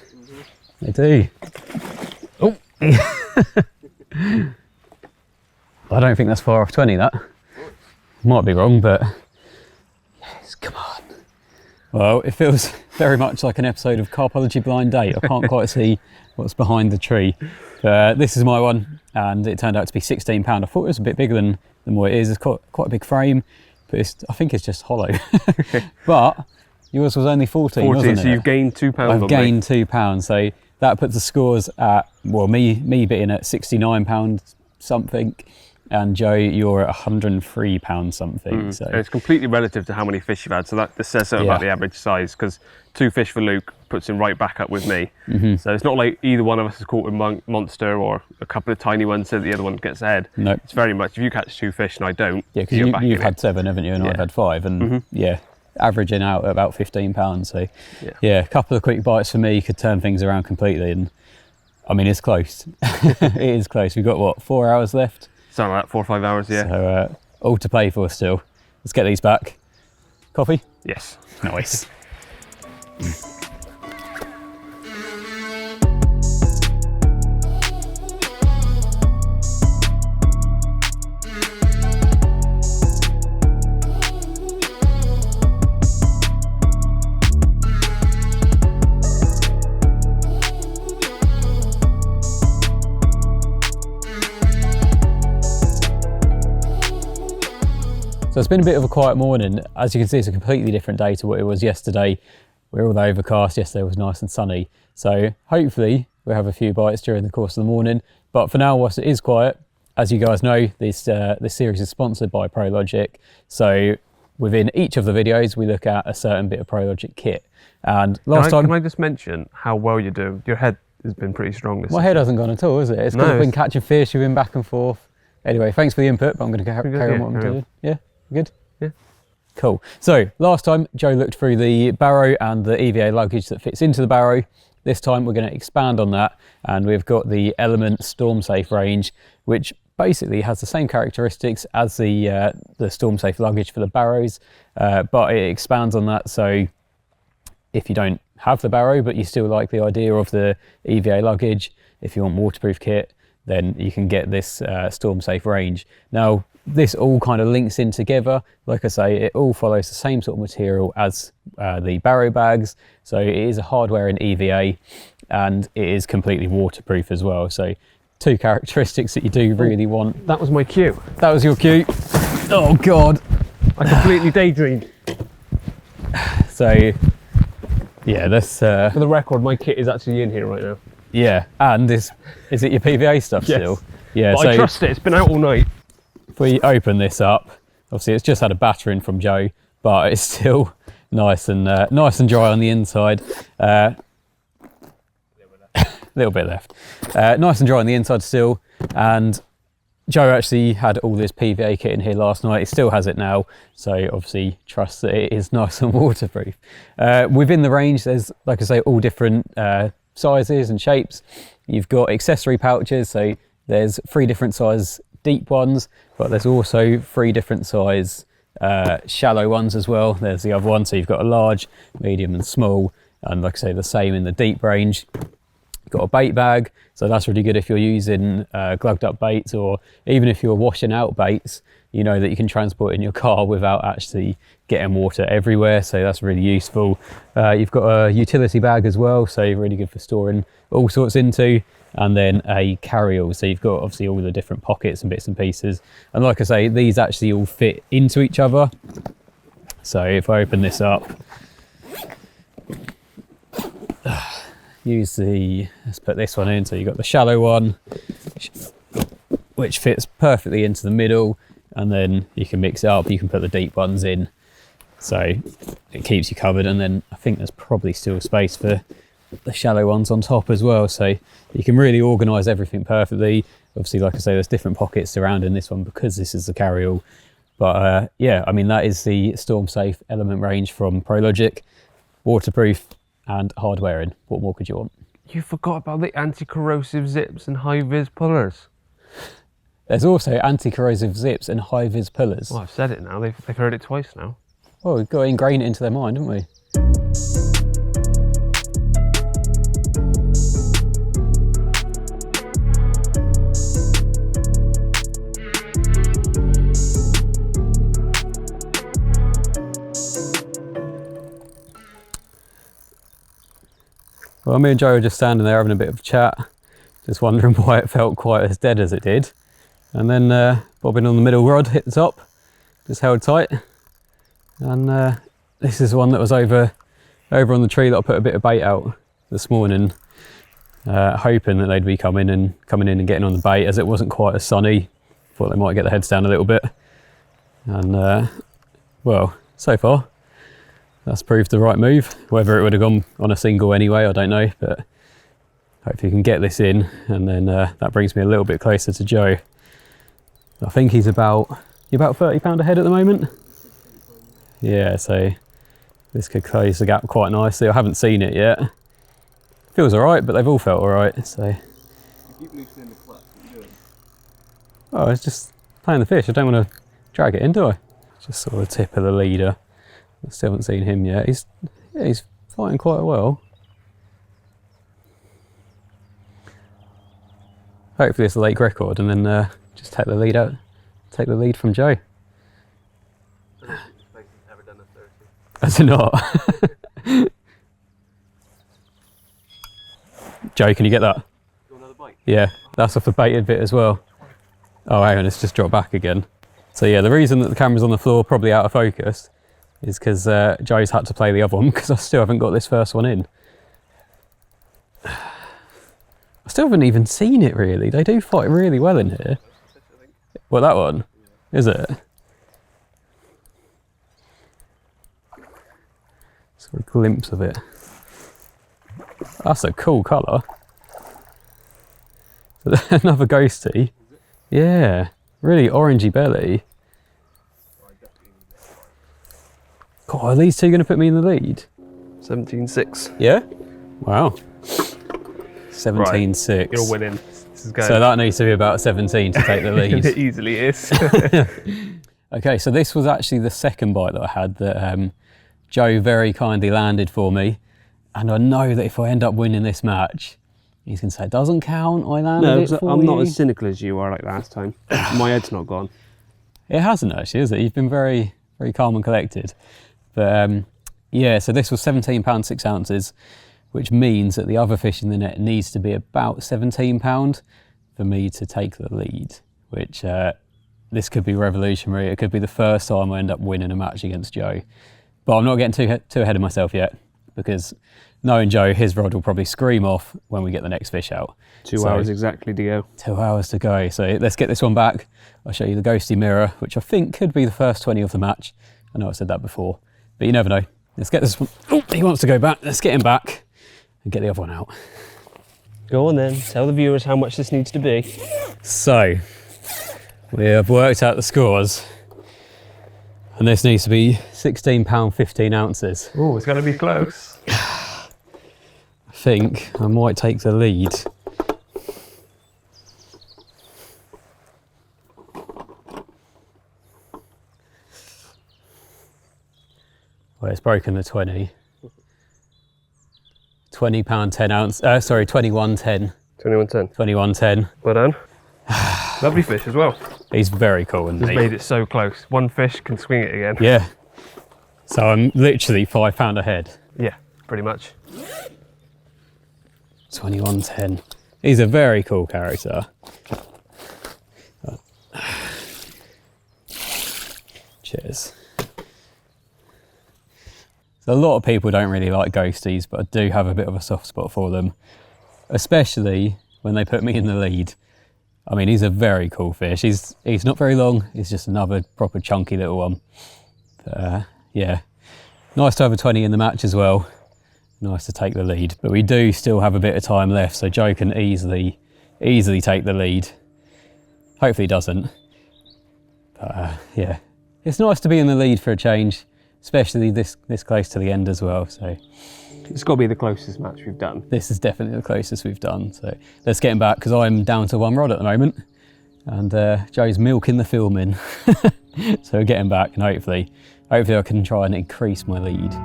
A: They do. Oh! I don't think that's far off 20, that. Might be wrong, but yes, come on. Well, it feels very much like an episode of CARPology Blind Date. I can't quite see what's behind the tree. This is my one, and it turned out to be £16. I thought it was a bit bigger than what it is. It's quite a big frame, but I think it's just hollow. But yours was only 14, wasn't it?
B: So you've gained £2 on me.
A: I've gained £2, so that puts the scores at, well, me bidding at £69 something, and Joe, you're at £103 something. So
B: and it's completely relative to how many fish you've had. So this says something about the average size, because 2 fish for Luke puts him right back up with me. So it's not like either one of us has caught a monster or a couple of tiny ones so that the other one gets ahead.
A: No,
B: it's very much if you catch 2 fish and I don't.
A: Yeah, because you've had 7, haven't you? And I've had 5, and yeah, averaging out at about £15. So yeah, a couple of quick bites for me could turn things around completely. And I mean, it's close. It is close. We've got what, 4 hours left?
B: Something like that, 4 or 5 hours, yeah.
A: So all to play for still. Let's get these back. Coffee?
B: Yes.
A: Nice. So it's been a bit of a quiet morning. As you can see, it's a completely different day to what it was yesterday. We're all overcast. Yesterday was nice and sunny. So hopefully we'll have a few bites during the course of the morning. But for now, whilst it is quiet, as you guys know, this series is sponsored by Prologic. So within each of the videos, we look at a certain bit of Prologic kit. And
B: can I just mention how well you're doing? Your head has been pretty strong this
A: My head hasn't gone at all, has it? It's been catching fish, you've been back and forth. Anyway, thanks for the input, but I'm going to carry on what I'm doing. Yeah? Good?
B: Yeah.
A: Cool. So last time Joe looked through the barrow and the EVA luggage that fits into the barrow. This time we're going to expand on that, and we've got the Element Storm Safe range, which basically has the same characteristics as the Storm Safe luggage for the barrows, but it expands on that. So if you don't have the barrow but you still like the idea of the EVA luggage, if you want waterproof kit, then you can get this Storm Safe range. Now, this all kind of links in together. Like I say, it all follows the same sort of material as the barrow bags. So it is a hardware in EVA, and it is completely waterproof as well. So 2 characteristics that you do really want.
B: That was my cue.
A: That was your cue. Oh God.
B: I completely daydreamed.
A: So yeah, that's...
B: For the record, my kit is actually in here right now.
A: Yeah, and is it your PVA stuff still? Yeah,
B: but I trust it, it's been out all night.
A: If we open this up, obviously it's just had a battering from Joe, but it's still nice and dry on the inside. Little bit left. Nice and dry on the inside still, and Joe actually had all this PVA kit in here last night. He still has it now, so obviously trusts that it is nice and waterproof. Within the range, there's, like I say, all different sizes and shapes. You've got accessory pouches, so there's 3 different size deep ones, but there's also 3 different size shallow ones as well. There's the other one, so you've got a large, medium and small, and like I say, the same in the deep range. Got a bait bag, so that's really good if you're using glugged up baits, or even if you're washing out baits, you know that you can transport in your car without actually getting water everywhere, so that's really useful. You've got a utility bag as well, so really good for storing all sorts into, and then a carry-all, so you've got obviously all the different pockets and bits and pieces. And like I say, these actually all fit into each other. So if I open this up, let's put this one in. So you've got the shallow one, which fits perfectly into the middle, and then you can mix it up. You can put the deep ones in, so it keeps you covered. And then I think there's probably still space for the shallow ones on top as well, so you can really organise everything perfectly. Obviously, like I say, there's different pockets surrounding this one because this is the carry-all. But yeah, I mean, that is the Storm Safe Element range from Prologic. Waterproof and hard wearing. What more could you want?
B: You forgot about the anti-corrosive zips and high-vis pullers.
A: There's also anti-corrosive zips and high-vis pullers.
B: Well, I've said it now. They've heard it twice now.
A: Well, we've got to ingrain it into their mind, haven't we? Well, me and Joe were just standing there having a bit of a chat, just wondering why it felt quite as dead as it did. And then bobbing on the middle rod, hit the top, just held tight. And this is one that was over on the tree that I put a bit of bait out this morning, hoping that they'd be coming in and getting on the bait, as it wasn't quite as sunny thought they might get their heads down a little bit. And well, so far that's proved the right move. Whether it would have gone on a single anyway, I don't know, but hopefully you can get this in, and then that brings me a little bit closer to Joe. I think he's about £30 ahead at the moment. Yeah, so this could close the gap quite nicely. I haven't seen it yet. Feels all right, but they've all felt all right. So. You keep loosening the clutch. What are you doing? Oh, it's just playing the fish. I don't want to drag it in, do I? Just sort of the tip of the leader. I still haven't seen him yet. He's fighting quite well. Hopefully it's a lake record, and then just take the lead out. Take the lead from Joe.
B: Never done a 30.
A: Has it not? Joe, can you get that?
B: You want another bite?
A: Yeah, that's off the baited bit as well. Oh, hang on, it's just dropped back again. So yeah, the reason that the camera's on the floor, probably out of focus, is because Joe's had to play the other one because I still haven't got this first one in. I still haven't even seen it really. They do fight really well in here. Well, that one? Yeah. Is it? Sort of a glimpse of it. That's a cool colour. Another ghosty. Yeah, really orangey belly. God, are these two going to put me in the lead?
B: 17.6.
A: Yeah? Wow. 17.6.
B: Right. You're winning. This is going.
A: So that needs to be about 17 to take the lead.
B: It easily is.
A: Okay, so this was actually the second bite that I had that Joe very kindly landed for me. And I know that if I end up winning this match, he's going to say, it doesn't count, I landed it for you.
B: I'm not as cynical as you are like last time. My head's not gone.
A: It hasn't actually, is it? You've been very, very calm and collected. But yeah, so this was £17 6 ounces, which means that the other fish in the net needs to be about £17 for me to take the lead, which this could be revolutionary. It could be the first time I end up winning a match against Joe. But I'm not getting too ahead of myself yet, because knowing Joe, his rod will probably scream off when we get the next fish out.
B: 2 hours exactly to go.
A: 2 hours to go. So let's get this one back. I'll show you the ghosty mirror, which I think could be the first 20 of the match. I know I said that before, but you never know. Let's get this one. Oh, he wants to go back. Let's get him back and get the other one out.
B: Go on then, tell the viewers how much this needs to be.
A: So we have worked out the scores, and this needs to be £16 15 ounces.
B: Oh, it's going to be close.
A: I think I might take the lead. Well, it's broken the 20. £20 10 ounce, sorry, 21.10.
B: 21.10.
A: 21.10.
B: Well done. Lovely fish as well.
A: He's very cool, isn't
B: He's
A: he?
B: made it so close. One fish can swing it again.
A: Yeah. So I'm literally £5 ahead.
B: Yeah, pretty much.
A: 21.10. He's a very cool character. Cheers. So a lot of people don't really like ghosties, but I do have a bit of a soft spot for them, especially when they put me in the lead. I mean, he's a very cool fish. He's not very long. He's just another proper chunky little one. But, yeah, nice to have a 20 in the match as well. Nice to take the lead, but we do still have a bit of time left, so Joe can easily take the lead. Hopefully he doesn't. But yeah, it's nice to be in the lead for a change, especially this close to the end as well. So
B: it's got to be the closest match we've done.
A: This is definitely the closest we've done. So let's get him back, because I'm down to one rod at the moment, and Joe's milking the filming. So we'll get him back, and hopefully I can try and increase my lead.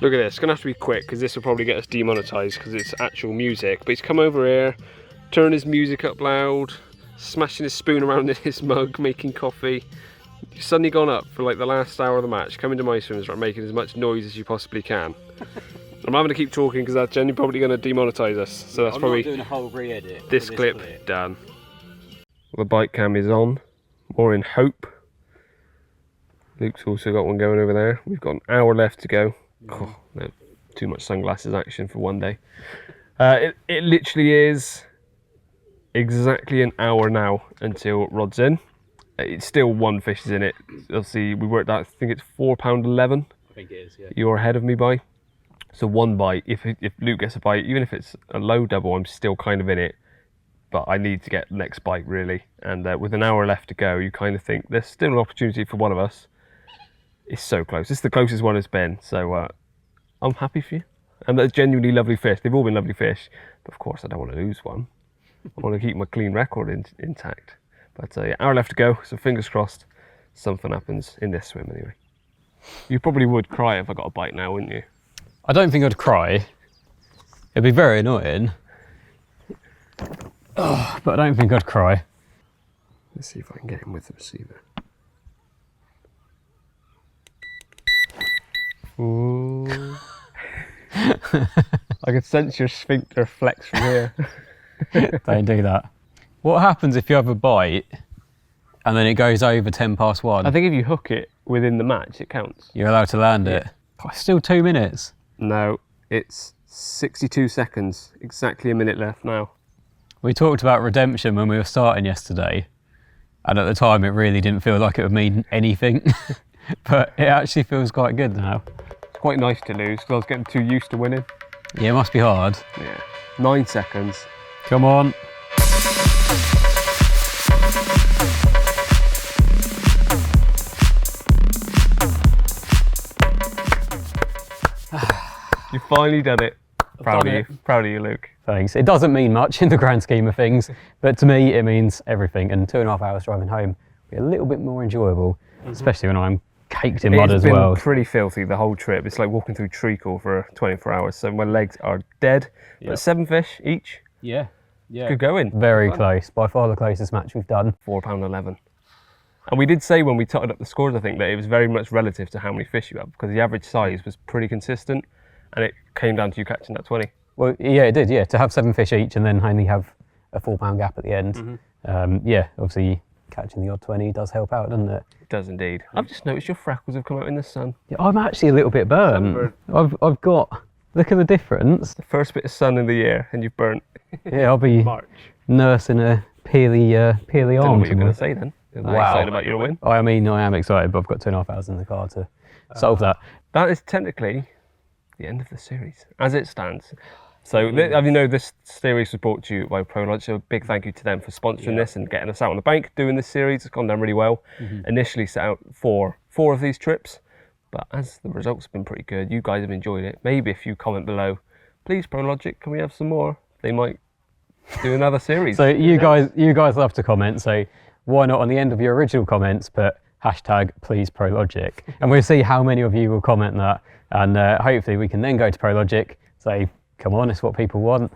B: Look at this, it's going to have to be quick because this will probably get us demonetised because it's actual music. But he's come over here, turned his music up loud, smashing his spoon around in his mug, making coffee. You've suddenly gone up for like the last hour of the match, come into my swim and start making as much noise as you possibly can. I'm having to keep talking because that's generally probably going to demonetise us. So that's probably
A: doing a whole re-edit.
B: This clip done. Well, the bite cam is on. More in hope. Luke's also got one going over there. We've got an hour left to go. Oh, no, too much sunglasses action for one day. It literally is exactly an hour now until rod's in. It's still one fish is in it. Obviously, we worked out, I think it's £4.11.
A: I think it is, yeah.
B: You're ahead of me by. So one bite, if Luke gets a bite, even if it's a low double, I'm still kind of in it. But I need to get the next bite, really. And with an hour left to go, you kind of think there's still an opportunity for one of us. It's so close. It's the closest one it's been. So I'm happy for you. And they're genuinely lovely fish. They've all been lovely fish. But of course, I don't want to lose one. I want to keep my clean record intact. But yeah, hour left to go. So fingers crossed something happens in this swim anyway. You probably would cry if I got a bite now, wouldn't you?
A: I don't think I'd cry. It'd be very annoying. Oh, but I don't think I'd cry.
B: Let's see if I can get him with the receiver. Ooh. I can sense your sphincter flex from here.
A: Don't do that. What happens if you have a bite and then it goes over 1:10
B: I think if you hook it within the match, it counts.
A: You're allowed to land it. Oh, it's still 2 minutes.
B: No, it's 62 seconds. Exactly a minute left now.
A: We talked about redemption when we were starting yesterday, and at the time it really didn't feel like it would mean anything, but it actually feels quite good now.
B: It's quite nice to lose because I was getting too used to winning.
A: Yeah, it must be hard.
B: Yeah, 9 seconds.
A: Come on.
B: You've finally done it. Proud of you. Proud of you, Luke.
A: Thanks. It doesn't mean much in the grand scheme of things, but to me it means everything. And 2.5 hours driving home will be a little bit more enjoyable, especially when I'm caked in mud as well.
B: It's been pretty filthy the whole trip. It's like walking through treacle for 24 hours. So my legs are dead. But 7 fish each.
A: Yeah.
B: Good going.
A: Very close. By far the closest match we've done.
B: £4.11. And we did say when we totted up the scores, I think, that it was very much relative to how many fish you have, because the average size was pretty consistent, and it came down to you catching that 20.
A: Well, yeah, it did, yeah. To have 7 fish each and then only have a £4 gap at the end. Yeah, obviously catching the odd 20 does help out, doesn't it?
B: It does indeed. I've just noticed your freckles have come out in the sun.
A: Yeah, I'm actually a little bit burnt. I've got, look at the difference.
B: The first bit of sun in the year and you've burnt.
A: Yeah, I'll be nursing a peely arm.
B: I don't know what you're going to say then.
A: Wow.
B: Excited about your win?
A: I mean, I am excited, but I've got 2.5 hours in the car to solve that.
B: That is technically the end of the series, as it stands. So, as you know, this series was brought to you by Prologic, so a big thank you to them for sponsoring this and getting us out on the bank, doing this series. It's gone down really well. Initially set out for 4 of these trips, but as the results have been pretty good, you guys have enjoyed it. Maybe if you comment below, please Prologic, can we have some more? They might do another series.
A: So you guys love to comment, so why not on the end of your original comments put #please Prologic, and we'll see how many of you will comment that, and hopefully we can then go to Prologic, say, come on, it's what people want.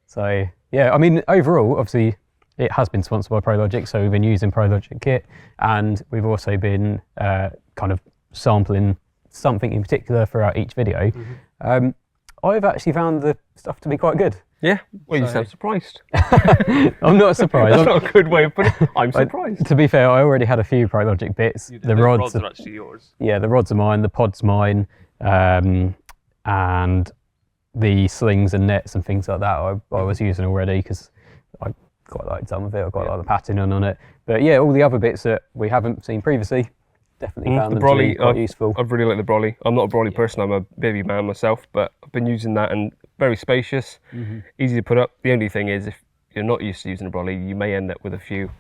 A: So yeah, I mean, overall, obviously it has been sponsored by Prologic, so we've been using Prologic kit, and we've also been kind of sampling something in particular throughout each video. I've actually found the stuff to be quite good.
B: Yeah, well, you sound surprised.
A: I'm not surprised.
B: That's not a good way of putting it. I'm surprised.
A: To be fair, I already had a few Prologic bits.
B: The rods are actually yours.
A: Yeah, the rods are mine, the pod's mine, and the slings and nets and things like that I was using already, because I quite liked some of it. I quite like the pattern on it. But yeah, all the other bits that we haven't seen previously, definitely found them to be quite useful.
B: I've really liked the brolly. I'm not a brolly person, I'm a baby man myself, but I've been using that, and very spacious, easy to put up. The only thing is, if you're not used to using a brolly, you may end up with a few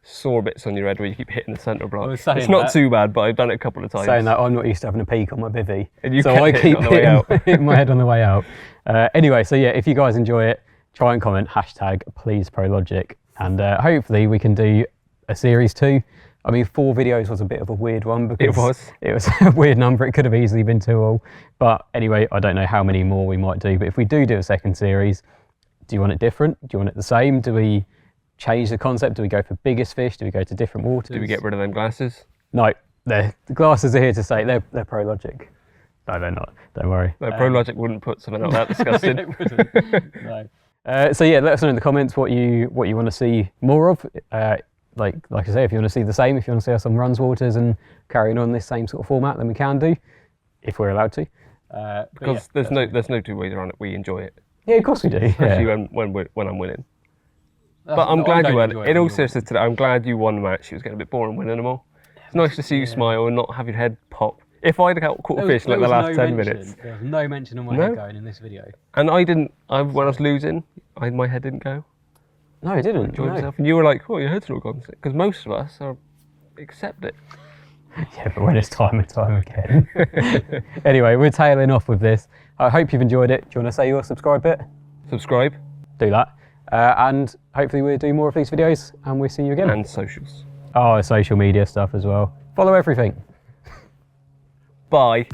B: sore bits on your head where you keep hitting the centre block. It's not too bad, but I've done it a couple of times.
A: Saying that, I'm not used to having a peak on my bivvy,
B: and
A: so I keep hitting my head on the way out. Anyway, so yeah, if you guys enjoy it, try and comment #please Prologic, and hopefully we can do a series 2. I mean, 4 videos was a bit of a weird one, because it was a weird number. It could have easily been 2 all. But anyway, I don't know how many more we might do. But if we do a second series, do you want it different? Do you want it the same? Do we change the concept? Do we go for biggest fish? Do we go to different waters?
B: Do we get rid of them glasses?
A: No, the glasses are here to stay. They're Prologic. No, they're not. Don't worry.
B: No, Prologic wouldn't put something like that disgusting.
A: No. So yeah, let us know in the comments what you want to see more of. like I say, if you want to see the same, if you want to see us on runs, waters, and carrying on this same sort of format, then we can do, if we're allowed to.
B: Because
A: yeah,
B: there's no two ways around it. We enjoy it,
A: yeah, of course we do.
B: especially
A: Yeah.
B: when I'm winning. But I'm glad you won. In all seriousness today, I'm glad you won the match. It was getting a bit boring winning them all. It's nice to see you smile and not have your head pop. If I'd caught a fish like the last 10 minutes.
A: There was no mention of my head going in this video.
B: And when I was losing, my head didn't go.
A: No, it didn't.
B: Enjoyed
A: No.
B: myself. And you were like, oh, your head's not gone. Because most of us accept it.
A: Yeah, but when it's time and time again. Anyway, we're tailing off with this. I hope you've enjoyed it. Do you want to say your subscribe bit?
B: Subscribe.
A: Do that. And hopefully we'll do more of these videos and we'll see you again.
B: And socials.
A: Oh, social media stuff as well. Follow everything.
B: Bye.